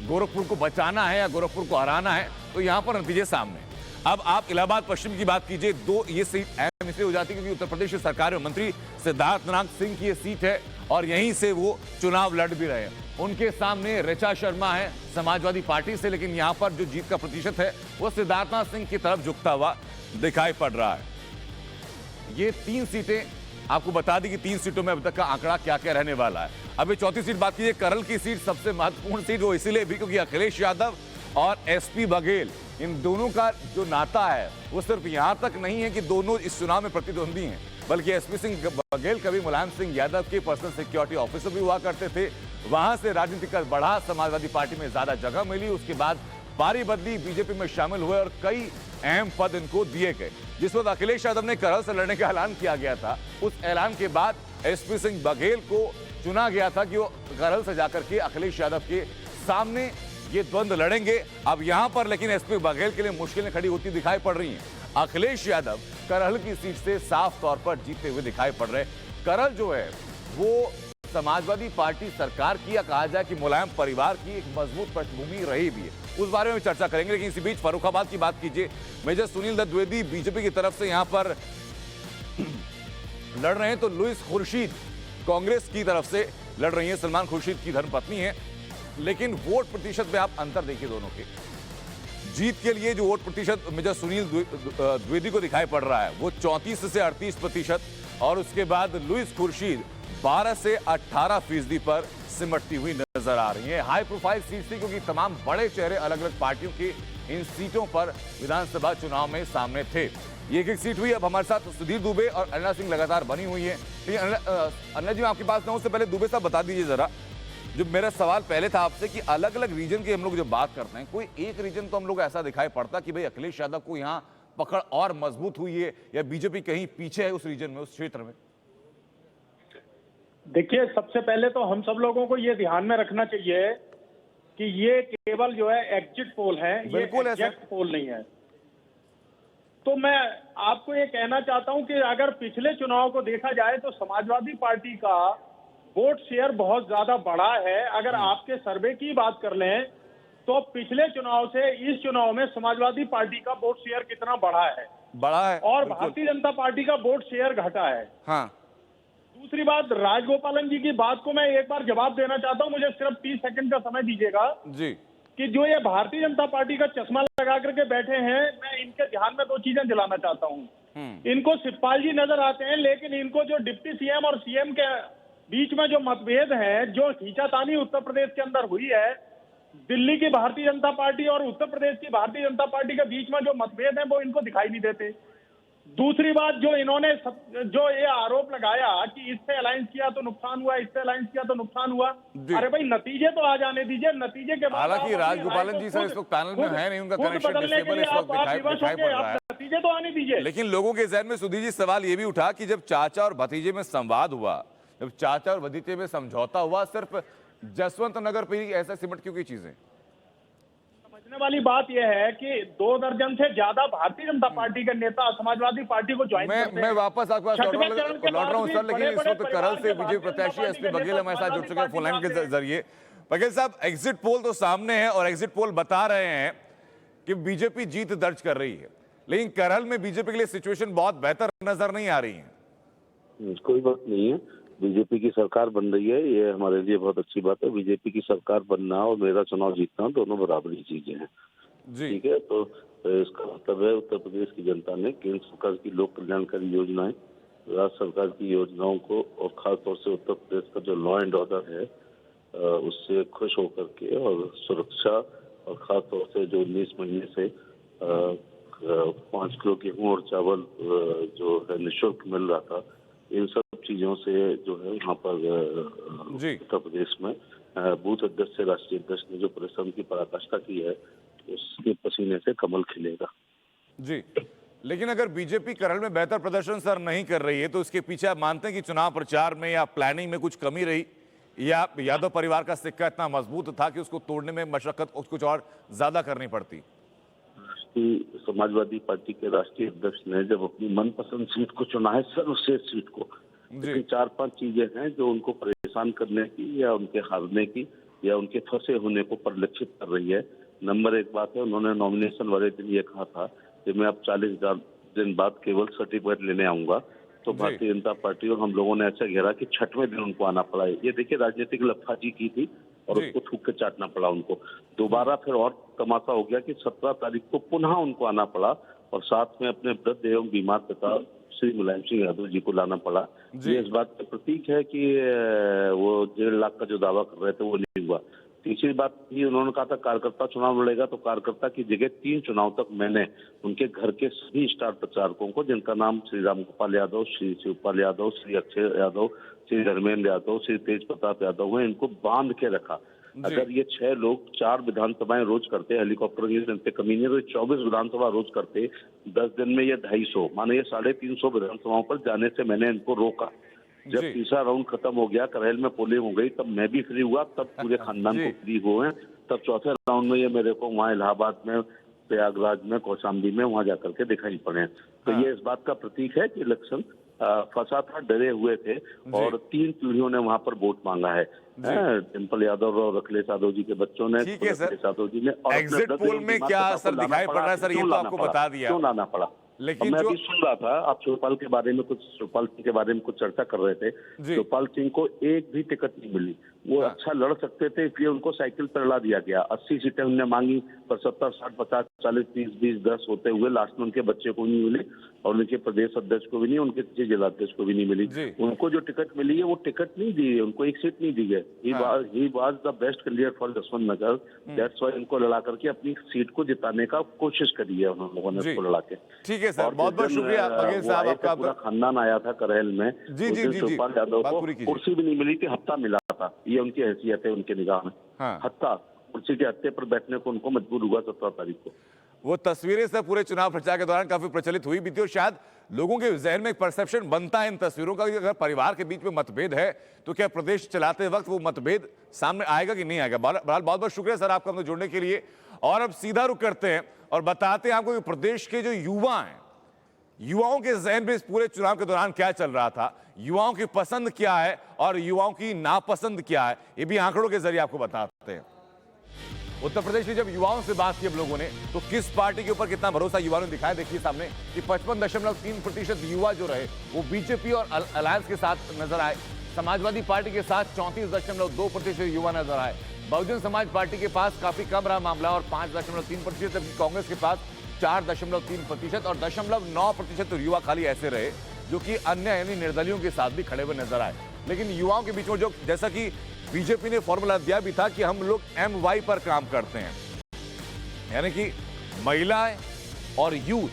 गोरखपुर को बचाना है या गोरखपुर को हराना है, तो यहां पर नतीजे सामने। अब आप इलाहाबाद पश्चिम की बात कीजिए, दो ये सीट अहम इसलिए हो जाती है क्योंकि उत्तर प्रदेश सरकार में मंत्री सिद्धार्थनाथ सिंह की ये सीट है और यहीं से वो चुनाव लड़ भी रहे हैं। उनके सामने ऋचा शर्मा है समाजवादी पार्टी से, लेकिन यहां पर जो जीत का प्रतिशत है वो सिद्धार्थनाथ सिंह की तरफ झुकता हुआ दिखाई पड़ रहा है। ये 3 सीटें आपको बता दी कि 3 सीटों में अब तक का आंकड़ा क्या क्या रहने वाला है। अभी चौथी सीट बात कीजिए, करल की सीट सबसे महत्वपूर्ण सीट, वो इसीलिए भी क्योंकि अखिलेश यादव और एसपी बघेल, इन दोनों का जो नाता है वो सिर्फ यहां तक नहीं है कि दोनों इस चुनाव में प्रतिद्वंदी हैं, बल्कि एसपी सिंह बघेल कभी मुलायम सिंह यादव के पर्सनल सिक्योरिटी ऑफिसर भी हुआ करते थे। वहां से राजनीति का बढ़ा, समाजवादी पार्टी में ज्यादा जगह मिली, उसके बाद पारी बदली, बीजेपी में शामिल हुए और कई अहम पद इनको दिए गए। जिस वक्त अखिलेश यादव ने करल से लड़ने का ऐलान किया गया था, उस ऐलान के बाद एसपी सिंह बघेल को चुना गया था कि वो करल से जाकर के अखिलेश यादव के सामने ये द्वंद्व लड़ेंगे। अब यहां पर लेकिन एसपी बघेल के लिए मुश्किलें खड़ी होती दिखाई पड़ रही हैं। अखिलेश यादव करल की सीट से साफ तौर पर जीते हुए दिखाई पड़ रहे। करल जो है वो समाजवादी पार्टी सरकार की, या कहा जाए कि मुलायम परिवार की एक मजबूत पृष्ठभूमि रही भी है, उस बारे में चर्चा करेंगे। लेकिन इसी बीच फर्रुखाबाद की बात कीजिए, मेजर सुनील दत्त द्विवेदी बीजेपी की तरफ से यहां पर लड़ रहे हैं तो लुइस खुर्शीद कांग्रेस की तरफ से लड़ रही हैं, सलमान खुर्शीद की धर्मपत्नी है। लेकिन वोट प्रतिशत में आप अंतर देखिए दोनों के। जीत के लिए जो वोट प्रतिशत मेजर सुनील द्विवेदी को दिखाई पड़ रहा है वो 34 से 38%, और उसके बाद लुइस खुर्शीद 12 से 18% पर सिमटती हुई नजर आ रही है। हाई प्रोफाइल सीट थी क्योंकि तमाम बड़े चेहरे अलग अलग पार्टियों के इन सीटों पर विधानसभा चुनाव में सामने थे। ये एक सीट हुई। अब हमारे साथ सुधीर दुबे और अनिला सिंह लगातार बनी हुई है। अनिला जी, मैं आपके पास ना उससे पहले दुबे साहब बता दीजिए जरा, जो मेरा सवाल पहले था आपसे कि अलग अलग रीजन की हम लोग जब बात करते हैं, कोई एक रीजन तो हम लोग ऐसा दिखाई पड़ता कि भाई अखिलेश यादव को यहाँ पकड़ और मजबूत हुई है या बीजेपी कहीं पीछे है उस रीजन में, उस क्षेत्र में? देखिए, सबसे पहले तो हम सब लोगों को ये ध्यान में रखना चाहिए कि ये केवल जो है एग्जिट पोल है, ये एग्जैक्ट पोल नहीं है। तो मैं आपको ये कहना चाहता हूं कि अगर पिछले चुनाव को देखा जाए तो समाजवादी पार्टी का वोट शेयर बहुत ज्यादा बढ़ा है। अगर आपके सर्वे की बात कर लें तो पिछले चुनाव से इस चुनाव में समाजवादी पार्टी का वोट शेयर कितना बढ़ा है और भारतीय जनता पार्टी का वोट शेयर घटा है। हाँ। दूसरी बात, राजगोपालन जी की बात को मैं एक बार जवाब देना चाहता हूं, मुझे सिर्फ 30 सेकंड का समय दीजिएगा जी। कि जो ये भारतीय जनता पार्टी का चश्मा लगा करके बैठे हैं, मैं इनके ध्यान में दो चीजें दिलाना चाहता हूं। इनको शिवपाल जी नजर आते हैं, लेकिन इनको जो डिप्टी सीएम और सीएम के बीच में जो मतभेद है, जो खींचातानी उत्तर प्रदेश के अंदर हुई है, दिल्ली की भारतीय जनता पार्टी और उत्तर प्रदेश की भारतीय जनता पार्टी के बीच में जो मतभेद है वो इनको दिखाई नहीं देते। दूसरी बात, जो इन्होंने जो ये आरोप लगाया कि इससे अलायंस किया तो नुकसान हुआ, इससे अलायंस किया तो नुकसान हुआ, अरे भाई नतीजे तो आ जाने दीजिए, नतीजे के बाद हालांकि राजगोपालन जी सर इस वक्त पैनल में है नहीं, उनका कनेक्शन डिसेबल इस वक्त दिखाई पड़ रहा है, नतीजे तो आने दीजिए। लेकिन लोगों के जहन में सुधीर जी सवाल ये भी उठा कि जब चाचा और भतीजे में संवाद हुआ, जब चाचा और भतीजे में समझौता हुआ, सिर्फ जसवंत नगर पर ही ऐसा सिमट क्यों की चीजें? समझने वाली बात यह है कि 2 दर्जन से ज्यादा भारतीय जनता पार्टी के नेता समाजवादी पार्टी को ज्वाइन करते हैं। मैं वापस आपके पास लौट रहा हूं सर, लेकिन इस वक्त करल से बीजेपी प्रत्याशी एसपी बघेल हमारे साथ जुड़ चुके हैं फोन लाइन के जरिए। बघेल साहब, एग्जिट पोल तो सामने है और एग्जिट पोल बता रहे हैं कि बीजेपी जीत दर्ज कर रही है, लेकिन करहल में बीजेपी के लिए सिचुएशन बहुत बेहतर नजर नहीं आ रही है। कोई बात नहीं है, बीजेपी की सरकार बन रही है, ये हमारे लिए बहुत अच्छी बात है। बीजेपी की सरकार बनना और मेरा चुनाव जीतना दोनों बराबरी चीजें हैं, ठीक है। तो इसका मतलब है उत्तर प्रदेश की जनता ने केंद्र सरकार की लोक कल्याणकारी योजनाएं, राज्य सरकार की योजनाओं को और खासतौर से उत्तर प्रदेश का जो लॉ एंड ऑर्डर है उससे खुश होकर के, और सुरक्षा और खासतौर से जो 19 महीने से 5 किलो गेहूं और चावल जो है निःशुल्क मिल रहा था, इन सब चीजों से जो है यहाँ पर उत्तर प्रदेश में बूथ अध्यक्ष से राष्ट्रीय अध्यक्ष ने जो परिश्रम की पराकाष्ठा की है, उसके पसीने से कमल खिलेगा जी। लेकिन अगर बीजेपी करहल में बेहतर प्रदर्शन सर नहीं कर रही है तो इसके पीछे आप मानते हैं कि चुनाव प्रचार में या प्लानिंग में कुछ कमी रही, या यादव परिवार का सिक्का इतना मजबूत था कि उसको तोड़ने में मशक्कत कुछ और ज्यादा करनी पड़ती? समाजवादी पार्टी के राष्ट्रीय अध्यक्ष ने जब अपनी मनपसंद सीट को चुना है सर, उससे सीट को, लेकिन 4-5 चीजें हैं जो उनको परेशान करने की या उनके हारने की या उनके फंसे होने को परिलक्षित कर रही है। नंबर 1 बात है, उन्होंने नॉमिनेशन वाले दिन ये कहा था कि मैं अब 40 दिन बाद केवल सर्टिफिकेट लेने आऊंगा, तो भारतीय जनता पार्टी और हम लोगों ने ऐसा घेरा कि 6वें दिन उनको आना पड़ा। ये देखिए, राजनीतिक लफाजी की थी और उसको थूक के चाटना पड़ा उनको। दोबारा फिर और तमाशा हो गया कि 17 तारीख को पुनः उनको आना पड़ा और साथ में अपने वृद्ध एवं बीमार पिता श्री मुलायम सिंह यादव जी को लाना पड़ा। ये इस बात का प्रतीक है कि वो 1.5 लाख का जो दावा कर रहे थे वो नहीं हुआ। तीसरी बात ये, उन्होंने कहा था कार्यकर्ता चुनाव लड़ेगा, तो कार्यकर्ता की जगह 3 चुनाव तक मैंने उनके घर के सभी स्टार प्रचारकों को, जिनका नाम श्री रामगोपाल यादव, श्री शिवपाल यादव, श्री अक्षय यादव, श्री धर्मेंद्र यादव, श्री तेज प्रताप यादव है, इनको बांध के रखा। अगर ये 6 लोग 4 विधानसभाएं रोज करते, हेलीकॉप्टर की जनते कमी नहीं, तो 24 विधानसभा रोज करते, 10 दिन में ये 250 माने ये 350 विधानसभाओं पर जाने से मैंने इनको रोका। जब तीसरा राउंड खत्म हो गया, करहल में पोलिंग हो गई, तब मैं भी फ्री हुआ, तब पूरे खानदान को फ्री हुए। तब चौथे राउंड में ये मेरे को वहाँ इलाहाबाद में, प्रयागराज में, कौशाम्बी में वहाँ जाकर के दिखाई पड़े। तो ये इस बात का प्रतीक है कि इलेक्शन फंसा था, डरे हुए थे और 3 पीढ़ियों ने वहाँ पर वोट मांगा है। डिम्पल यादव और अखिलेश यादव जी के बच्चों ने, अखिलेश यादव जी ने। एग्जिट पोल में क्या असर दिखाई पड़ रहा है सर, ये तो आपको बता दिया, क्यों लाना पड़ा? लेकिन मैं जो अभी सुन रहा था, आप शिवपाल के बारे में शिवपाल सिंह के बारे में कुछ चर्चा कर रहे थे। जी। शिवपाल सिंह को एक भी टिकट नहीं मिली। वो हाँ। अच्छा लड़ सकते थे, इसलिए उनको साइकिल पर लड़ा दिया गया। 80 सीटें उन्होंने मांगी, पर 70, 60, 50, 40, 30, 20, 10 होते हुए लास्ट में उनके बच्चे को नहीं मिली और उनके प्रदेश अध्यक्ष को भी नहीं, उनके किसी जिलाध्यक्ष को भी नहीं मिली। जी। उनको जो टिकट मिली है वो टिकट नहीं दी है, उनको एक सीट नहीं दी है। He was the best candidate for Jaswant Nagar, that's why उनको लड़ा करके अपनी सीट को जिताने का कोशिश करी है उन लोगों ने, जी। उसको लड़ा के। ठीक है सर, और बहुत बहुत जिस दिन, शुक्रिया बघेल वो साहब आए आपका। थे, पूरा खानदान आया था करेल में। जी, उस जी, दिन जी, शिवपाल जी। यादव बात को पूरी कीजिए। कुर्सी भी नहीं मिली थी, हत्था मिला था। ये उनकी हैसियत है उनके निगाह में। हाँ। हत्था, कुर्सी के हत्थे पर बैठने को उनको मजबूर हुआ 17 तारीख को। वो तस्वीरें सब पूरे चुनाव प्रचार के दौरान काफी प्रचलित हुई भी थी और शायद लोगों के जहन में एक परसेप्शन बनता है इन तस्वीरों का कि अगर परिवार के बीच में मतभेद है तो क्या प्रदेश चलाते वक्त वो मतभेद सामने आएगा कि नहीं आएगा। बहरहाल बहुत बहुत शुक्रिया सर आपका हमसे जुड़ने के लिए। और अब सीधा रुख करते हैं और बताते हैं आपको कि प्रदेश के जो युवा हैं, युवाओं के जहन में इस पूरे चुनाव के दौरान क्या चल रहा था, युवाओं की पसंद क्या है और युवाओं की नापसंद क्या है, ये भी आंकड़ों के जरिए आपको बताते हैं। उत्तर प्रदेश में जब युवाओं से बात की हम लोगों ने तो किस पार्टी के ऊपर कितना भरोसा युवाओं ने दिखाया, देखिए सामने कि 55.3% युवा जो रहे वो बीजेपी और अलायंस के साथ नजर आए। समाजवादी पार्टी के साथ 34.2% युवा नजर आए। बहुजन समाज पार्टी के पास काफी कम रहा मामला और 5.3%, जबकि कांग्रेस के पास 4.3% और 0.9% युवा खाली ऐसे रहे जो कि अन्य यानी निर्दलियों के साथ भी खड़े हुए नजर आए। लेकिन युवाओं के बीच में जो जैसा कि बीजेपी ने फॉर्मूला दिया भी था कि हम लोग MY पर काम करते हैं, यानी कि महिलाएं और यूथ,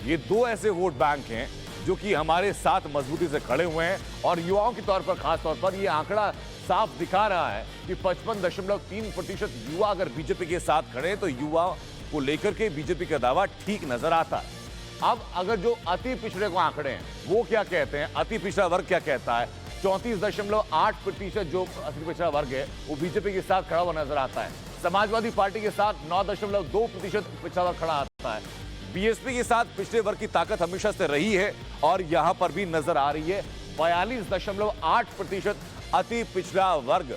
ये दो ऐसे वोट बैंक हैं जो कि हमारे साथ मजबूती से खड़े हुए हैं। और युवाओं के तौर पर खास तौर पर ये आंकड़ा साफ दिखा रहा है कि 55.3% युवा अगर बीजेपी के साथ खड़े हैं तो युवा को लेकर के बीजेपी का दावा ठीक नजर आता है। अब अगर जो अति पिछड़े को आंकड़े हैं वो क्या कहते हैं, अति पिछड़ा वर्ग क्या कहता है, 34.8% जो अति पिछड़ा वर्ग है वो बीजेपी के साथ खड़ा हुआ नजर आता है। समाजवादी पार्टी के साथ 9.2% पिछड़ा वर्ग खड़ा आता है। बीएसपी के साथ पिछड़े वर्ग की ताकत हमेशा से रही है और यहां पर भी नजर आ रही है। 42.8% अति पिछड़ा वर्ग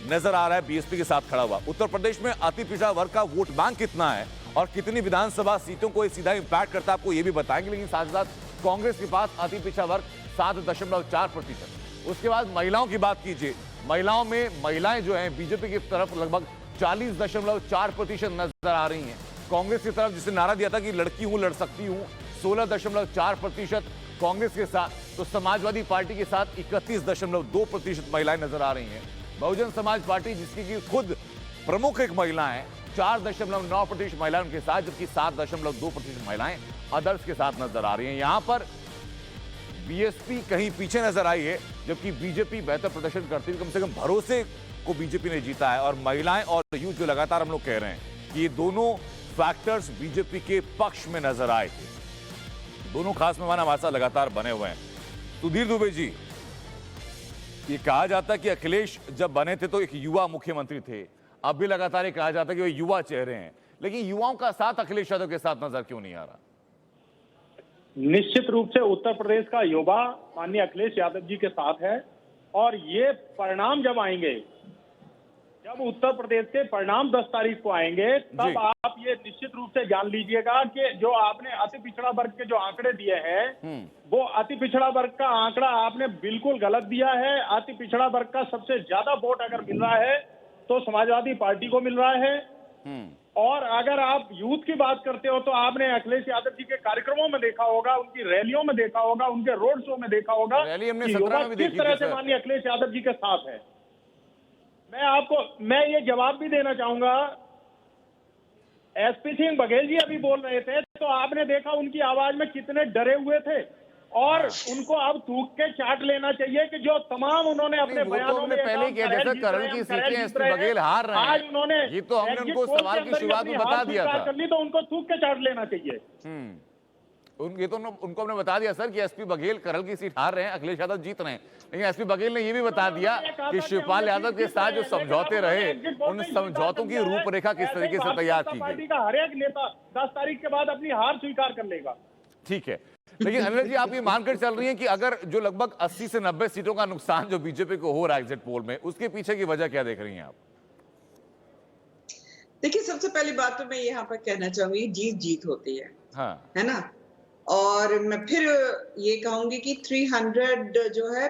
नजर आ रहा है बीएसपी के साथ खड़ा हुआ। उत्तर प्रदेश में अति पिछड़ा वर्ग का वोट बैंक कितना है और कितनी विधानसभा सीटों को सीधा इंपैक्ट करता है आपको ये भी बताएंगे। लेकिन साथ ही साथ कांग्रेस के पास अति पिछड़ा वर्ग 7.4%। उसके बाद महिलाओं की बात कीजिए, महिलाओं में महिलाएं जो हैं बीजेपी की तरफ लगभग 40.4% नजर आ रही हैं। कांग्रेस की तरफ जिसने नारा दिया था कि लड़की हूं लड़ सकती हूं 16.4% कांग्रेस के साथ, तो समाजवादी पार्टी के साथ 31.2% महिलाएं नजर आ रही हैं। बहुजन समाज पार्टी जिसकी की खुद प्रमुख एक महिला है 4.9% महिलाएं उनके साथ, जबकि 7.2% महिलाएं अदर्स के साथ नजर आ रही हैं। यहां पर बीएसपी कहीं पीछे नजर आई है, जबकि बीजेपी बेहतर प्रदर्शन करती हुई कम से कम भरोसे को बीजेपी ने जीता है। और महिलाएं और यूथ जो लगातार हम लोग कह रहे हैं कि ये दोनों फैक्टर्स बीजेपी के पक्ष में नजर आए थे। दोनों खास मेहमान हमारे साथ लगातार बने हुए हैं। सुधीर दुबे जी, ये कहा जाता है कि अखिलेश जब बने थे तो एक युवा मुख्यमंत्री थे, अब भी लगातार ये कहा जाता है कि वो युवा चेहरे हैं, लेकिन युवाओं का साथ अखिलेश यादव के साथ नजर क्यों नहीं आ रहा? निश्चित रूप से उत्तर प्रदेश का युवा माननीय अखिलेश यादव जी के साथ है और ये परिणाम जब आएंगे, जब उत्तर प्रदेश के परिणाम 10 तारीख को आएंगे, तब आप ये निश्चित रूप से जान लीजिएगा कि जो आपने अति पिछड़ा वर्ग के जो आंकड़े दिए हैं वो अति पिछड़ा वर्ग का आंकड़ा आपने बिल्कुल गलत दिया है। अति पिछड़ा वर्ग का सबसे ज्यादा वोट अगर मिल रहा है तो समाजवादी पार्टी को मिल रहा है। और अगर आप यूथ की बात करते हो तो आपने अखिलेश यादव जी के कार्यक्रमों में देखा होगा, उनकी रैलियों में देखा होगा, उनके रोड शो में देखा होगा रैली हमने कि 17 युवा में भी किस देखी तरह थी से सर। माननीय अखिलेश यादव जी के साथ है। मैं ये जवाब भी देना चाहूंगा, एसपी सिंह बघेल जी अभी बोल रहे थे तो आपने देखा उनकी आवाज में कितने डरे हुए थे और उनको अब थूक के चाट लेना चाहिए कि जो तमाम उन्होंने अपने बयानों में पहले ही किया, जैसे करल की सीटें एसपी बघेल हार रहे हैं, आज उन्होंने ये तो हमने उनको सवाल की शुरुआत में बता दिया था। कर ली तो उनको थूक के चाट लेना चाहिए। ये तो उनको हमने बता दिया सर कि एसपी बघेल करल की सीट हार रहे हैं, अखिलेश यादव जीत रहे हैं, लेकिन एसपी बघेल ने ये भी बता दिया कि शिवपाल यादव के साथ जो समझौते रहे उन समझौतों की रूपरेखा किस तरीके से तैयार की गई। पार्टी का हर एक नेता 10 तारीख के बाद अपनी हार स्वीकार कर लेगा। ठीक है, लेकिन अनिल जी आप ये मानकर चल रही हैं कि अगर जो लगभग 80 से 90 सीटों का नुकसान जो बीजेपी को हो रहा है एग्जिट पोल में, उसके पीछे की वजह क्या देख रही हैं आप? देखिए, सबसे पहली बात तो मैं यहाँ पर कहना चाहूंगी, जीत जीत होती है, हाँ, है ना। और मैं फिर ये कहूंगी कि 300 जो है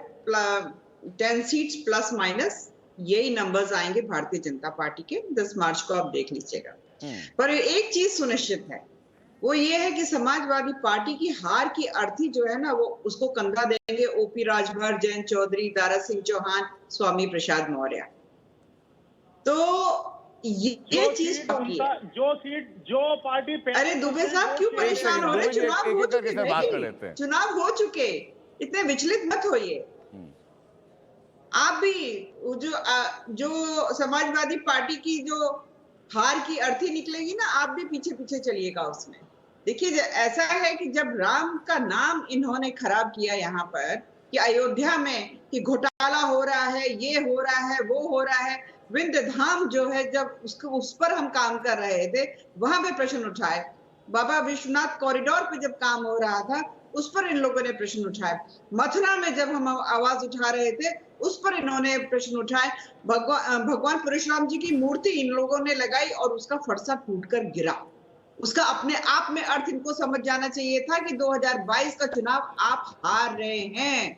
10 सीट्स प्लस माइनस यही नंबर्स आएंगे भारतीय जनता पार्टी के 10 मार्च को, आप देख लीजिएगा। पर एक चीज सुनिश्चित है, वो ये है कि समाजवादी पार्टी की हार की अर्थी जो है ना, वो उसको कंधा देंगे ओपी राजभर, जयंत चौधरी, दारा सिंह चौहान, स्वामी प्रसाद मौर्य। तो ये चीज पक्की है। जो पार्टी अरे दुबे साहब क्यों परेशान हो रहे? चुनाव हो चुके, इतने विचलित मत होइए। आप भी जो समाजवादी पार्टी की जो हार की अर्थी निकलेगी ना, आप भी पीछे पीछे चलिएगा उसमें। देखिए ऐसा है कि जब राम का नाम इन्होंने खराब किया यहाँ पर कि अयोध्या में कि घोटाला हो रहा है, ये हो रहा है, वो हो रहा है, विंध्य धाम जो है जब उसको उस पर हम काम कर रहे थे वहां पे प्रश्न उठाए, बाबा विश्वनाथ कॉरिडोर पे जब काम हो रहा था उस पर इन लोगों ने प्रश्न उठाए, मथुरा में जब हम आवाज उठा रहे थे उस पर इन्होंने प्रश्न उठाए, भगवान परशुराम जी की मूर्ति इन लोगों ने लगाई और उसका फरसा टूटकर गिरा। उसका अपने आप में अर्थ इनको समझ जाना चाहिए था कि 2022 का चुनाव आप हार रहे हैं,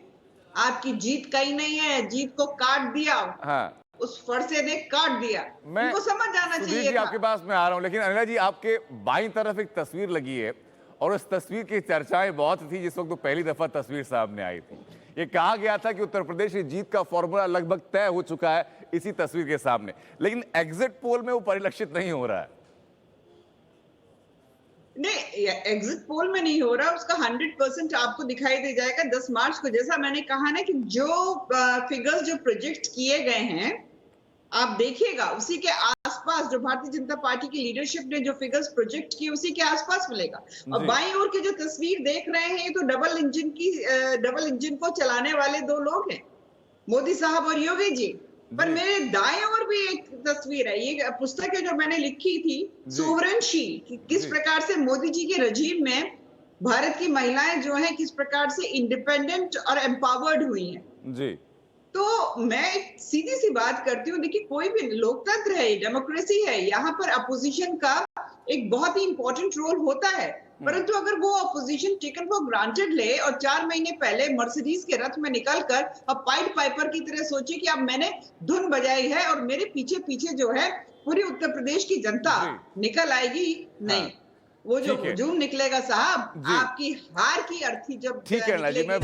आपकी जीत कहीं नहीं है, जीत को काट दिया। हाँ। उस फरसे ने काट दिया, इनको समझ जाना चाहिए था। आपके पास मैं आ रहा हूं, लेकिन अनिला जी आपके बाईं तरफ एक तस्वीर लगी है और उस तस्वीर की चर्चाएं बहुत थी जिस वक्त तो पहली दफा तस्वीर सामने आई थी। ये कहा गया था कि उत्तर प्रदेश की जीत का फॉर्मूला लगभग तय हो चुका है इसी तस्वीर के सामने, लेकिन एग्जिट पोल में वो परिलक्षित नहीं हो रहा है। नहीं, एग्जिट पोल में नहीं हो रहा, उसका 100% आपको दिखाई दे जाएगा 10 मार्च को। जैसा मैंने कहा ना कि जो फिगर्स जो प्रोजेक्ट किए गए हैं आप देखिएगा उसी के आसपास, जो भारतीय जनता पार्टी की लीडरशिप ने जो फिगर्स प्रोजेक्ट किए उसी के आसपास मिलेगा। और बाईं ओर की जो तस्वीर देख रहे हैं ये तो डबल इंजन को चलाने वाले दो लोग हैं, मोदी साहब और योगी जी। पर मेरे दाएं ओर भी एक तस्वीर है, ये पुस्तक है जो मैंने लिखी थी, सोवरेन शील्ड, किस प्रकार से मोदी जी के रजीम में भारत की महिलाएं जो हैं किस प्रकार से इंडिपेंडेंट और एम्पावर्ड हुई हैं जी। तो मैं सीधी सी बात करती हूँ, देखिए कोई भी लोकतंत्र है, डेमोक्रेसी है, यहाँ पर अपोजिशन का एक बहुत ही इंपॉर्टेंट रोल होता है। परंतु अगर वो अपोजिशन टेकन फॉर ग्रांटेड ले और 4 महीने पहले मर्सिडीज के रथ में निकलकर अब पाइड पाइपर की तरह सोचे कि अब मैंने धुन बजाई है और मेरे पीछे पीछे जो है पूरी उत्तर प्रदेश की जनता निकल आएगी, नहीं, वो जो हुजूम निकलेगा साहब, आपकी हार की अर्थी जब ठीक है ना जी, मैं